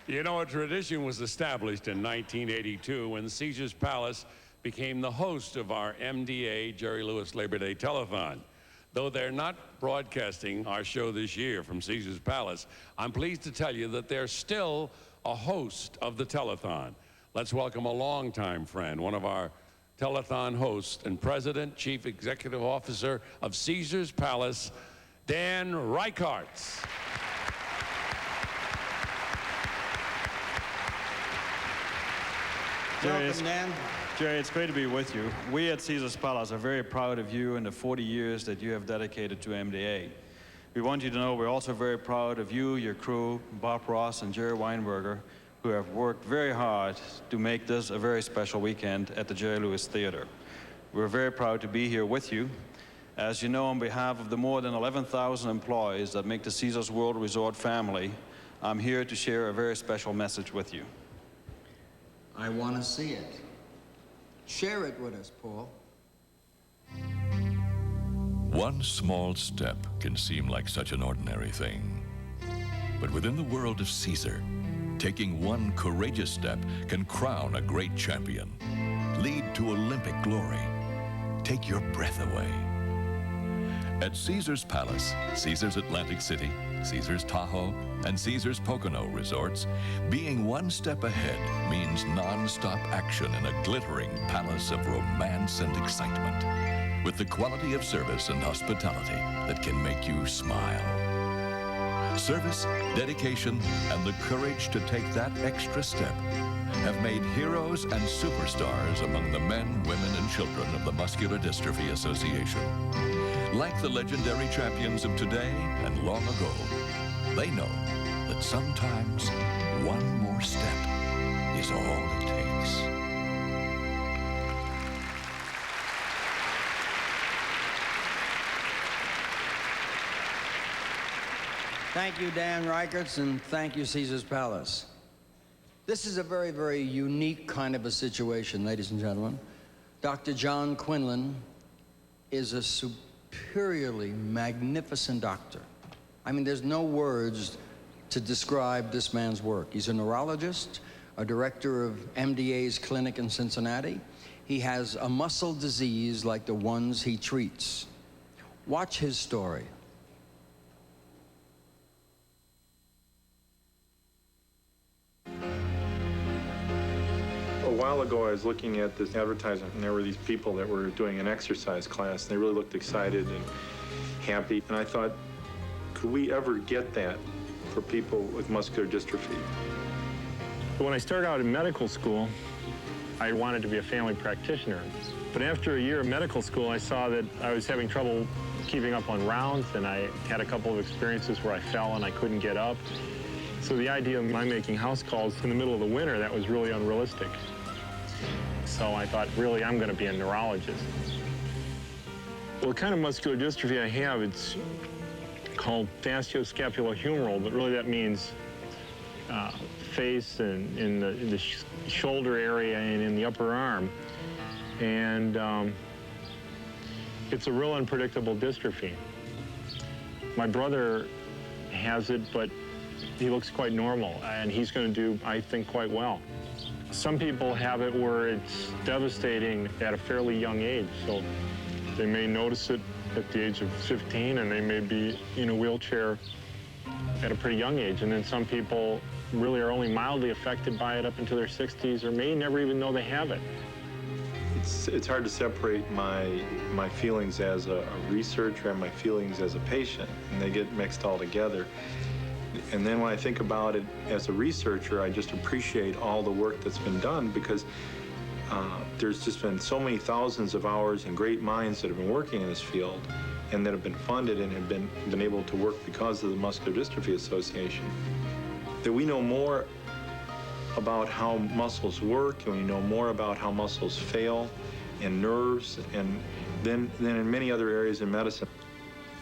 You know, a tradition was established in 1982 when Caesar's Palace became the host of our MDA Jerry Lewis Labor Day Telethon. Though they're not broadcasting our show this year from Caesar's Palace, I'm pleased to tell you that they're still a host of the Telethon. Let's welcome a longtime friend, one of our Telethon hosts and President, Chief Executive Officer of Caesar's Palace, Dan Reikarts. Welcome, Dan. Jerry, it's great to be with you. We at Caesar's Palace are very proud of you and the 40 years that you have dedicated to MDA. We want you to know we're also very proud of you, your crew, Bob Ross and Jerry Weinberger, who have worked very hard to make this a very special weekend at the Jerry Lewis Theater. We're very proud to be here with you. As you know, on behalf of the more than 11,000 employees that make the Caesars World Resort family, I'm here to share a very special message with you. I want to see it. Share it with us, Paul. One small step can seem like such an ordinary thing. But within the world of Caesar, taking one courageous step can crown a great champion, lead to Olympic glory, take your breath away. At Caesar's Palace, Caesar's Atlantic City, Caesar's Tahoe, and Caesar's Pocono resorts, being one step ahead means non-stop action in a glittering palace of romance and excitement. with the quality of service and hospitality that can make you smile. Service, dedication, and the courage to take that extra step have made heroes and superstars among the men, women, and children of the Muscular Dystrophy Association. Like the legendary champions of today and long ago, they know that sometimes one more step is all it takes. Thank you, Dan Reichertz, and thank you, Caesar's Palace. This is a very, very unique kind of a situation, ladies and gentlemen. Dr. John Quinlan is a superiorly magnificent doctor. I mean, there's no words to describe this man's work. He's a neurologist, a director of MDA's clinic in Cincinnati. He has a muscle disease like the ones he treats. Watch his story. A while ago, I was looking at this advertisement, and there were these people that were doing an exercise class, and they really looked excited and happy. And I thought, could we ever get that for people with muscular dystrophy? When I started out in medical school, I wanted to be a family practitioner. But after a year of medical school, I saw that I was having trouble keeping up on rounds, and I had a couple of experiences where I fell and I couldn't get up. So the idea of my making house calls in the middle of the winter, that was really unrealistic. So I thought, really, I'm going to be a neurologist. Well, the kind of muscular dystrophy I have, it's called fascioscapulohumeral, but really that means face and in the shoulder area and in the upper arm. And it's a real unpredictable dystrophy. My brother has it, but he looks quite normal, and he's going to do, I think, quite well. Some people have it where it's devastating at a fairly young age, so they may notice it at the age of 15, and they may be in a wheelchair at a pretty young age. And then some people really are only mildly affected by it up into their 60s, or may never even know they have it. It's hard to separate my feelings as a researcher and my feelings as a patient, and they get mixed all together. And then when I think about it as a researcher, I just appreciate all the work that's been done, because there's just been so many thousands of hours and great minds that have been working in this field and that have been funded and have been able to work because of the Muscular Dystrophy Association. That we know more about how muscles work, and we know more about how muscles fail and nerves, and than in many other areas in medicine.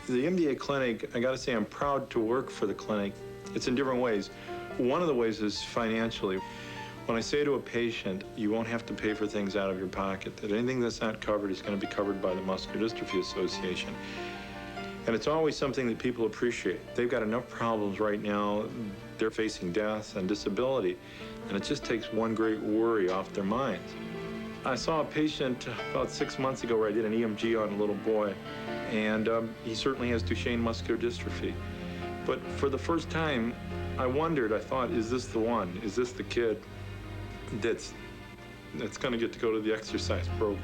The MDA clinic, I gotta say, I'm proud to work for the clinic. It's in different ways. One of the ways is financially. When I say to a patient, you won't have to pay for things out of your pocket, that anything that's not covered is going to be covered by the Muscular Dystrophy Association. And it's always something that people appreciate. They've got enough problems right now. They're facing death and disability, and it just takes one great worry off their minds. I saw a patient about 6 months ago where I did an EMG on a little boy, and he certainly has Duchenne muscular dystrophy. But for the first time, I wondered, I thought, is this the one? Is this the kid that's going to get to go to the exercise program?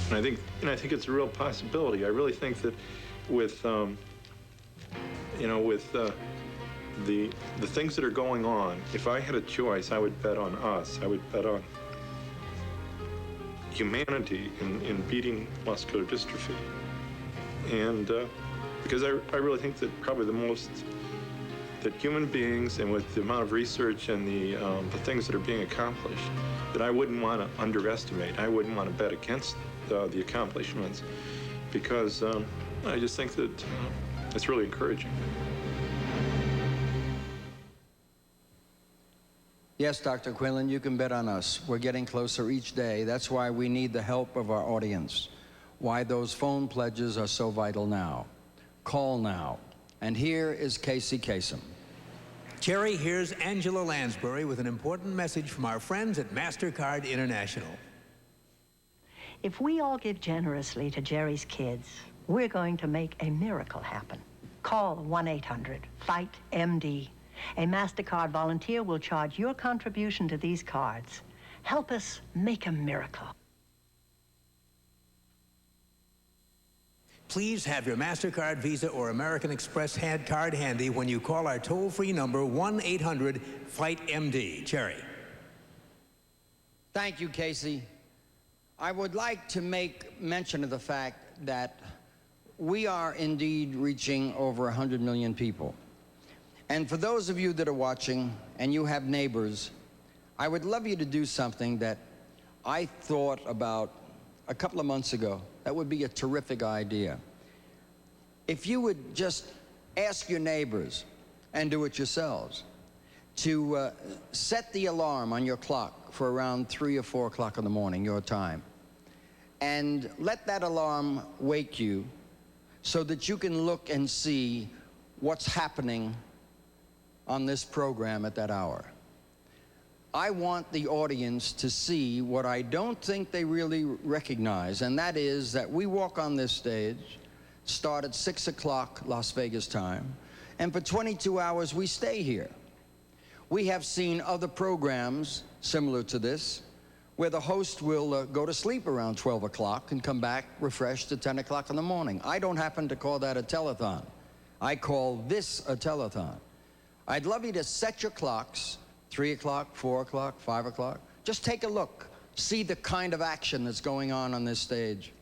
And I think it's a real possibility. I really think that with the things that are going on, if I had a choice, I would bet on us. I would bet on humanity in beating muscular dystrophy. And because I really think that probably the most that human beings, and with the amount of research and the things that are being accomplished, that I wouldn't want to underestimate. I wouldn't want to bet against the accomplishments, because I just think that it's really encouraging. Yes, Dr. Quinlan, you can bet on us. We're getting closer each day. That's why we need the help of our audience. Why those phone pledges are so vital now. Call now. And here is Casey Kasem. Jerry, here's Angela Lansbury with an important message from our friends at MasterCard International. If we all give generously to Jerry's kids, we're going to make a miracle happen. Call 1-800-FIGHT-MD. A MasterCard volunteer will charge your contribution to these cards. Help us make a miracle. Please have your MasterCard, Visa, or American Express card handy when you call our toll-free number 1-800-FIGHT-MD. Jerry. Thank you, Casey. I would like to make mention of the fact that we are indeed reaching over 100 million people. And for those of you that are watching and you have neighbors, I would love you to do something that I thought about a couple of months ago. That would be a terrific idea. If you would just ask your neighbors, and do it yourselves, to set the alarm on your clock for around 3 or 4 o'clock in the morning, your time, and let that alarm wake you so that you can look and see what's happening on this program at that hour. I want the audience to see what I don't think they really recognize, and that is that we walk on this stage, start at 6 o'clock Las Vegas time, and for 22 hours we stay here. We have seen other programs similar to this where the host will go to sleep around 12 o'clock and come back refreshed at 10 o'clock in the morning. I don't happen to call that a telethon. I call this a telethon. I'd love you to set your clocks, 3 o'clock, 4 o'clock, 5 o'clock. Just take a look. See the kind of action that's going on this stage.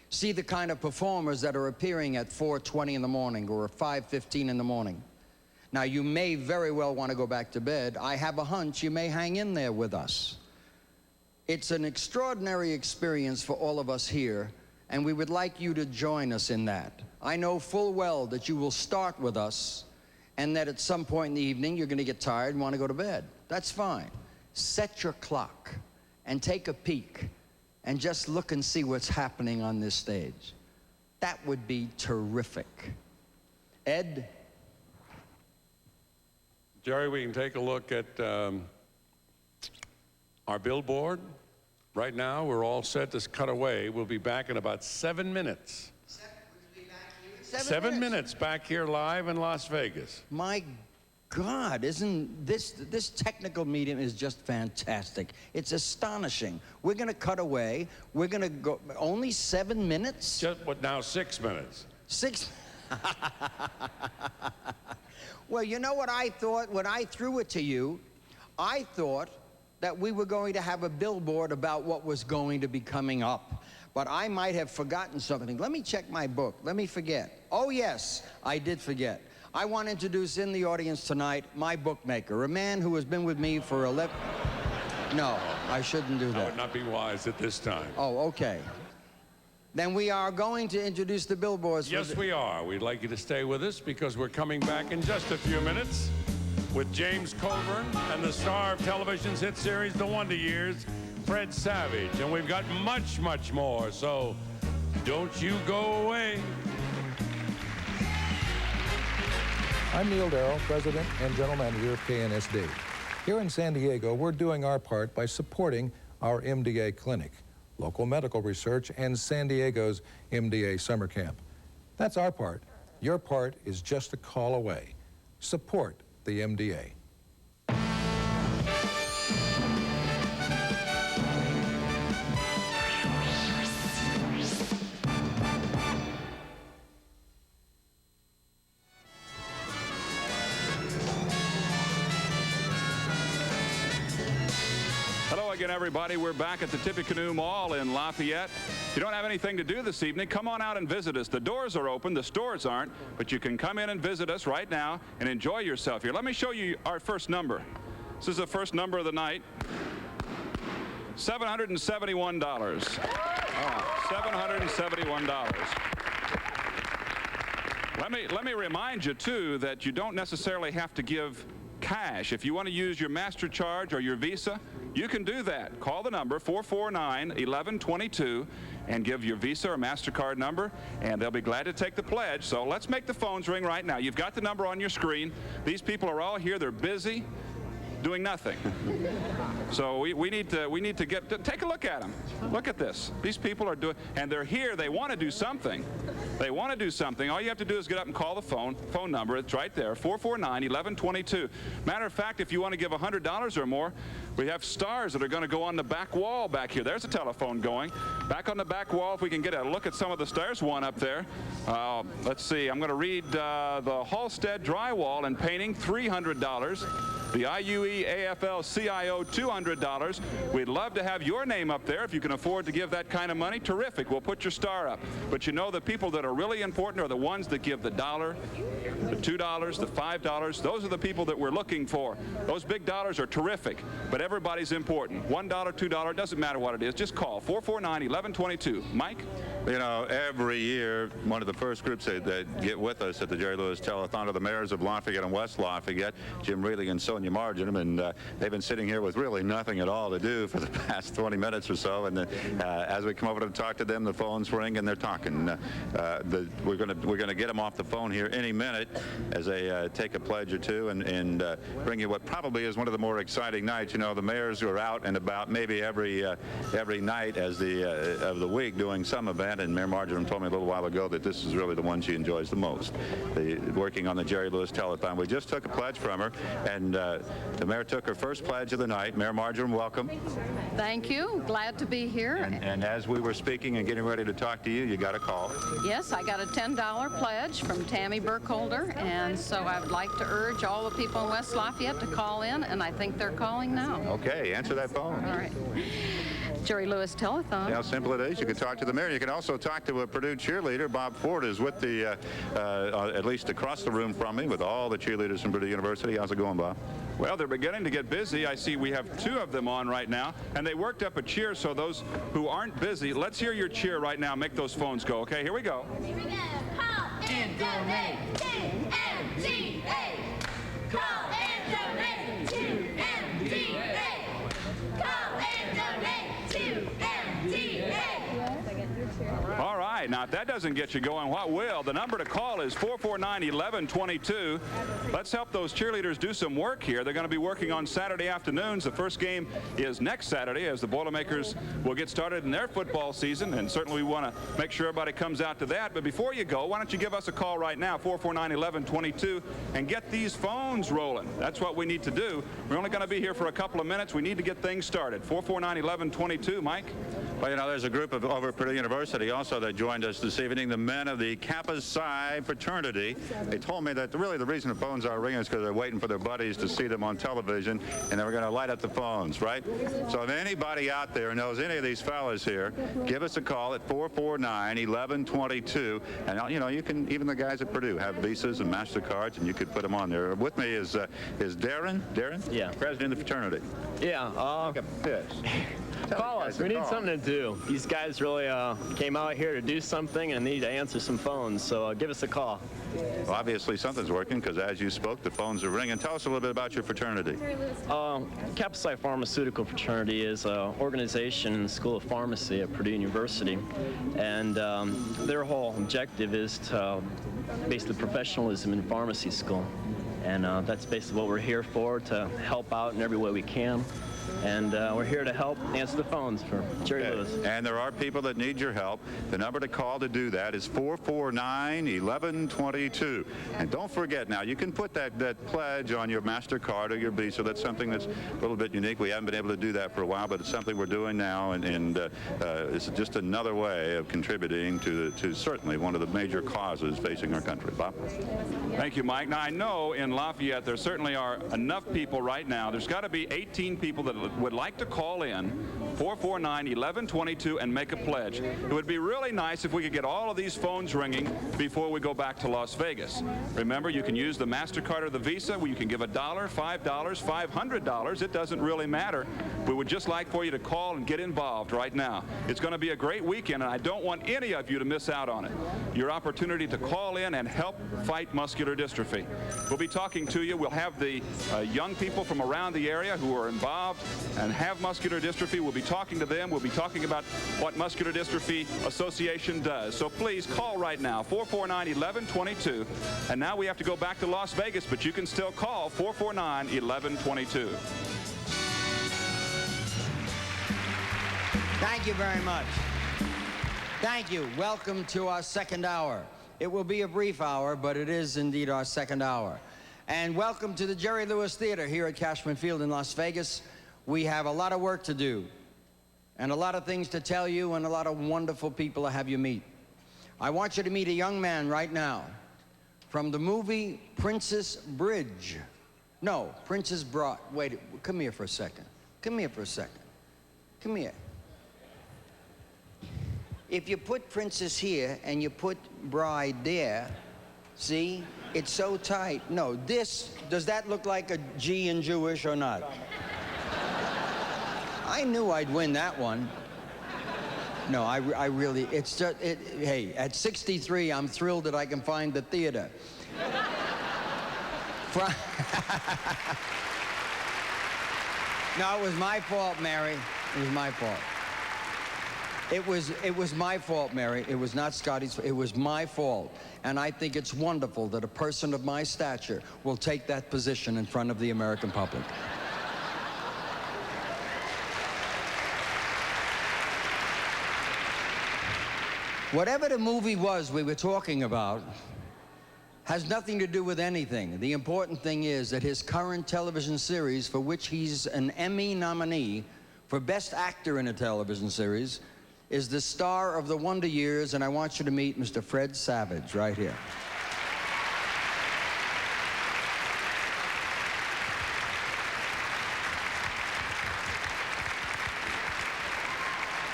See the kind of performers that are appearing at 4:20 in the morning or 5:15 in the morning. Now, you may very well want to go back to bed. I have a hunch you may hang in there with us. It's an extraordinary experience for all of us here, and we would like you to join us in that. I know full well that you will start with us, and that at some point in the evening you're going to get tired and want to go to bed. That's fine. Set your clock and take a peek and just look and see what's happening on this stage. That would be terrific. Ed? Jerry, we can take a look at our billboard. Right now, we're all set to cut away. We'll be back in about 7 minutes. 7 minutes back here live in Las Vegas. My God, isn't this technical medium is just fantastic. It's astonishing. We're going to cut away. We're going to go only 7 minutes? Just what now, 6 minutes. 6. Well, you know what I thought when I threw it to you? I thought that we were going to have a billboard about what was going to be coming up. But I might have forgotten something. Let me check my book. Let me forget. Oh, yes, I did forget. I want to introduce in the audience tonight my bookmaker, a man who has been with me for 11... No, I shouldn't do that. That would not be wise at this time. Oh, okay. Then we are going to introduce the billboards. Yes, we are. We'd like you to stay with us because we're coming back in just a few minutes with James Coburn and the star of television's hit series, The Wonder Years, Fred Savage. And we've got much, much more, so don't you go away. I'm Neil Darrow, President and General Manager of KNSD. Here in San Diego, we're doing our part by supporting our MDA clinic, local medical research, and San Diego's MDA summer camp. That's our part. Your part is just a call away. Support the MDA. Again, everybody, we're back at the Tippecanoe Mall in Lafayette. If you don't have anything to do this evening, come on out and visit us. The doors are open, the stores aren't, but you can come in and visit us right now and enjoy yourself here. Let me show you our first number. This is the first number of the night. $771. $771. Let me remind you, too, that you don't necessarily have to give cash. If you want to use your MasterCard or your Visa, you can do that. Call the number 449-1122 and give your Visa or MasterCard number, and they'll be glad to take the pledge. So let's make the phones ring right now. You've got the number on your screen. These people are all here. They're busy. doing nothing. So we need to take a look at them. Look at this. These people are doing, and they're here. They want to do something. They want to do something. All you have to do is get up and call the phone number. It's right there, 449-1122. Matter of fact, if you want to give $100 or more, we have stars that are going to go on the back wall back here. There's a telephone going. Back on the back wall, if we can get a look at some of the stars, one up there. Let's see. I'm going to read the Halstead Drywall and Painting, $300. The IUE AFL CIO, $200. We'd love to have your name up there. If you can afford to give that kind of money, terrific. We'll put your star up. But you know, the people that are really important are the ones that give the $1, the $2, the $5. Those are the people that we're looking for. Those big dollars are terrific, but everybody's important. $1, $2, doesn't matter what it is. Just call 449-1122. Mike? You know, every year, one of the first groups that get with us at the Jerry Lewis Telethon are the mayors of Lafayette and West Lafayette, Jim Reilly and Sonia Marginum, and they've been sitting here with really nothing at all to do for the past 20 minutes or so, and as we come over to talk to them, the phones ring and they're talking. We're going to get them off the phone here any minute as they take a pledge or two and bring you what probably is one of the more exciting nights. You know, the mayors are out and about maybe every night of the week doing some event, and Mayor Marginum told me a little while ago that this is really the one she enjoys the most, working on the Jerry Lewis Telethon. We just took a pledge from her, and the mayor took her first pledge of the night. Mayor Marginum, welcome. Thank you. Glad to be here. And as we were speaking and getting ready to talk to you, you got a call. Yes, I got a $10 pledge from Tammy Burkholder, and so I would like to urge all the people in West Lafayette to call in, and I think they're calling now. Okay, answer that phone. All right. Jerry Lewis Telethon. How simple it is. You can talk to the mayor. You can also talk to a Purdue cheerleader. Bob Ford is with the, at least across the room from me, with all the cheerleaders from Purdue University. How's it going, Bob? Well, they're beginning to get busy. I see we have 2 of them on right now, and they worked up a cheer, so those who aren't busy, let's hear your cheer right now. Make those phones go, okay? Here we go. Here we go. Call and donate to MDA. Call and donate to MDA. Call and donate to MDA. All right, now if that doesn't get you going, what will? The number to call is 449-1122. Let's help those cheerleaders do some work here. They're going to be working on Saturday afternoons. The first game is next Saturday, as the Boilermakers will get started in their football season, and certainly we want to make sure everybody comes out to that. But before you go, why don't you give us a call right now, 449-1122, and get these phones rolling. That's what we need to do. We're only going to be here for a couple of minutes. We need to get things started. 449-1122, Mike? Well, you know, there's a group over at Purdue University also that joined us this evening, the men of the Kappa Psi fraternity. They told me that really the reason the phones are ringing is because they're waiting for their buddies to see them on television, and they were going to light up the phones, right? So if anybody out there knows any of these fellas here, give us a call at 449-1122. And, you know, you can, even the guys at Purdue have Visas and MasterCards, and you could put them on there. With me is Darren? Darren? Yeah. President of the fraternity. Yeah. Call us. We need something to do. These guys really came out here to do something and need to answer some phones, so give us a call. Well, obviously something's working, because as you spoke, the phones are ringing. Tell us a little bit about your fraternity. Kappa Psi Pharmaceutical Fraternity is an organization in the School of Pharmacy at Purdue University, and their whole objective is to basically professionalism in pharmacy school, and that's basically what we're here for, to help out in every way we can. And we're here to help answer the phones for Jerry Lewis. And there are people that need your help. The number to call to do that is 449-1122. And don't forget now, you can put that pledge on your MasterCard or your Visa. That's something that's a little bit unique. We haven't been able to do that for a while, but it's something we're doing now, and it's just another way of contributing to certainly one of the major causes facing our country. Bob? Thank you, Mike. Now, I know in Lafayette there certainly are enough people right now. There's got to be 18 people that would like to call in, 449-1122, and make a pledge. It would be really nice if we could get all of these phones ringing before we go back to Las Vegas. Remember, you can use the MasterCard or the Visa, where you can give $1, $5, $500. It doesn't really matter. We would just like for you to call and get involved right now. It's going to be a great weekend, and I don't want any of you to miss out on it. Your opportunity to call in and help fight muscular dystrophy. We'll be talking to you. We'll have the young people from around the area who are involved and have muscular dystrophy. We'll be talking to them. We'll be talking about what Muscular Dystrophy Association does. So please call right now, 449-1122. And now we have to go back to Las Vegas, but you can still call 449-1122. Thank you very much. Thank you. Welcome to our second hour. It will be a brief hour, but it is indeed our second hour. And welcome to the Jerry Lewis Theater here at Cashman Field in Las Vegas. We have a lot of work to do and a lot of things to tell you and a lot of wonderful people to have you meet. I want you to meet a young man right now from the movie Princess Bridge. No, Princess Bride. Wait, come here for a second. Come here for a second. Come here. If you put princess here and you put bride there, see, it's so tight. No, this, does that look like a G in Jewish or not? I knew I'd win that one. No, I really, it's just, hey, at 63, I'm thrilled that I can find the theater. No, it was my fault, Mary. It was my fault. It was my fault, Mary. It was not Scotty's fault. It was my fault. And I think it's wonderful that a person of my stature will take that position in front of the American public. Whatever the movie was we were talking about has nothing to do with anything. The important thing is that his current television series, for which he's an Emmy nominee for Best Actor in a Television Series, is the star of The Wonder Years, and I want you to meet Mr. Fred Savage right here.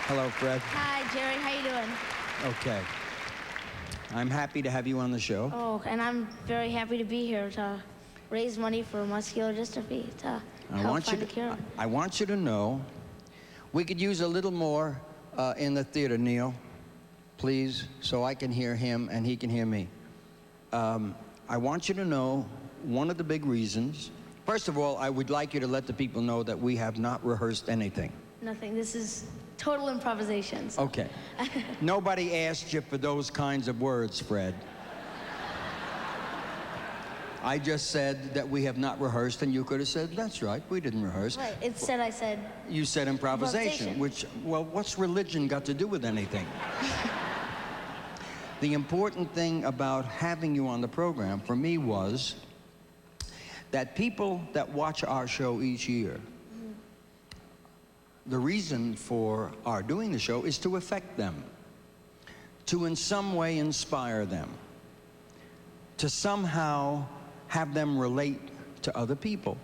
Hello, Fred. Hi, Jerry. How you doing? Okay. I'm happy to have you on the show. Oh, and I'm very happy to be here to raise money for muscular dystrophy to help find a cure. I want you to know, we could use a little more in the theater, Neil, please, so I can hear him and he can hear me. I want you to know one of the big reasons. First of all, I would like you to let the people know that we have not rehearsed anything. Nothing. This is total improvisation. So. Okay. Nobody asked you for those kinds of words, Fred. I just said that we have not rehearsed, and you could have said, that's right, we didn't rehearse. Right. Instead, I said... You said improvisation, which, well, what's religion got to do with anything? The important thing about having you on the program for me was that people that watch our show each year, the reason for our doing the show is to affect them, to in some way inspire them, to somehow have them relate to other people.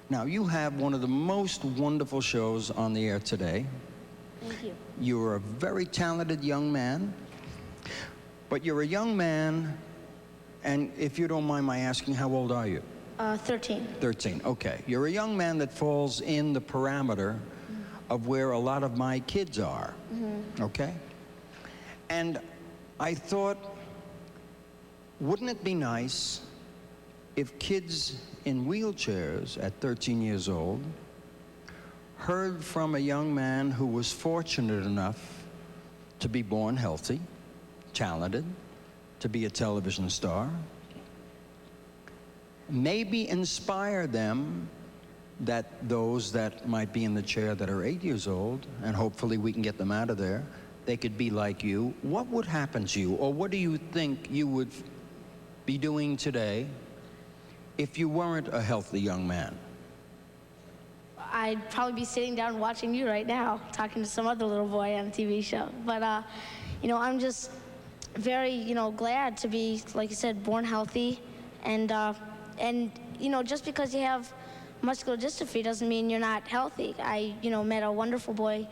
Now, you have one of the most wonderful shows on the air today. Thank you. You're a very talented young man, but you're a young man, and if you don't mind my asking, how old are you? 13. 13, okay. You're a young man that falls in the parameter of where a lot of my kids are, okay? And I thought, wouldn't it be nice if kids in wheelchairs at 13 years old heard from a young man who was fortunate enough to be born healthy, talented, to be a television star, maybe inspire them, that those that might be in the chair that are 8 years old, and hopefully we can get them out of there, they could be like you. What would happen to you, or what do you think you would be doing today if you weren't a healthy young man? I'd probably be sitting down watching you right now, talking to some other little boy on a TV show. But, you know, I'm just very, you know, glad to be, like you said, born healthy. And you know, just because you have muscular dystrophy doesn't mean you're not healthy. I, you know, met a wonderful boy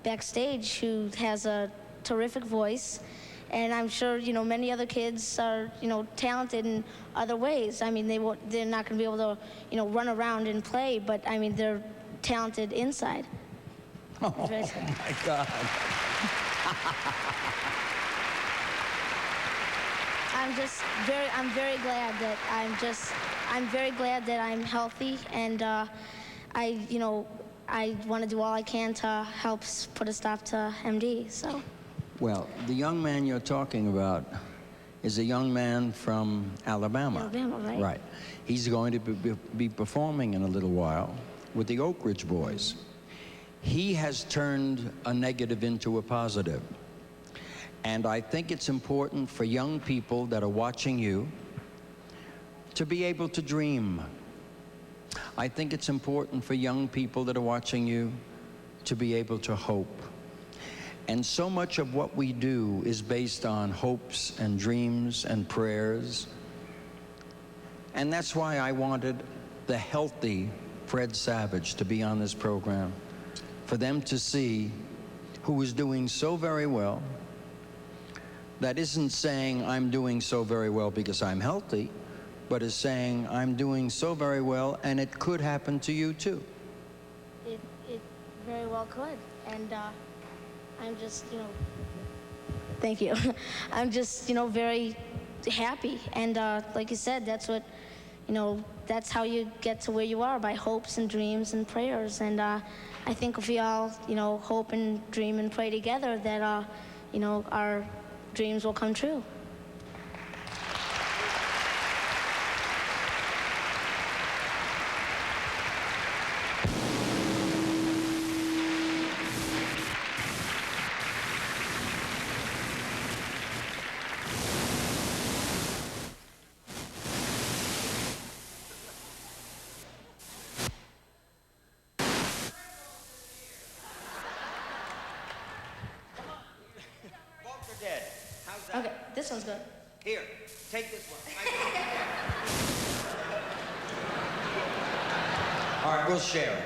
backstage who has a terrific voice. And I'm sure, you know, many other kids are, you know, talented in other ways. I mean, they're not going to be able to, you know, run around and play, but, I mean, they're talented inside. Oh, my God. I'm very glad that I'm very glad that I'm healthy, and I want to do all I can to help put a stop to MD. So. Well, the young man you're talking about is a young man from Alabama. Alabama, right? Right. He's going to be performing in a little while with the Oak Ridge Boys. He has turned a negative into a positive. And I think it's important for young people that are watching you to be able to dream. I think it's important for young people that are watching you to be able to hope. And so much of what we do is based on hopes and dreams and prayers. And that's why I wanted the healthy Fred Savage to be on this program, for them to see who is doing so very well. That isn't saying I'm doing so very well because I'm healthy, but is saying I'm doing so very well and it could happen to you too. It very well could. And I'm just, thank you. I'm just, very happy. And like you said, that's what, that's how you get to where you are, by hopes and dreams and prayers. And I think if we all, hope and dream and pray together, that, our dreams will come true. Okay, this one's good. Here, take this one. All right, we'll share it.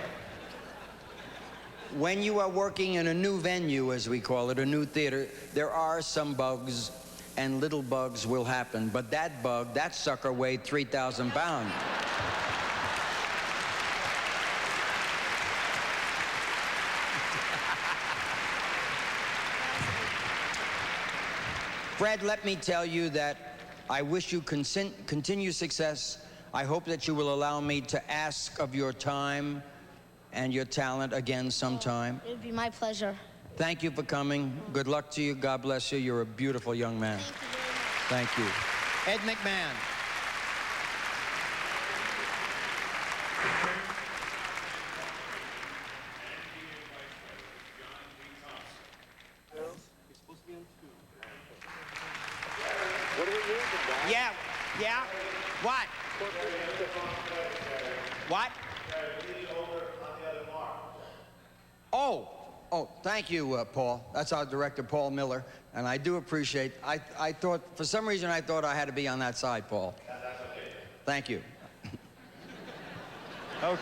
When you are working in a new venue, as we call it, a new theater, there are some bugs, and little bugs will happen. But that bug, that sucker weighed 3,000 pounds. Fred, let me tell you that I wish you continued success. I hope that you will allow me to ask of your time and your talent again sometime. It would be my pleasure. Thank you for coming. Good luck to you. God bless you. You're a beautiful young man. Thank you. Ed McMahon. Yeah. What? What? Oh, thank you, Paul. That's our director, Paul Miller, and I do appreciate. I thought, for some reason, I thought I had to be on that side, Paul. Thank you. Okay.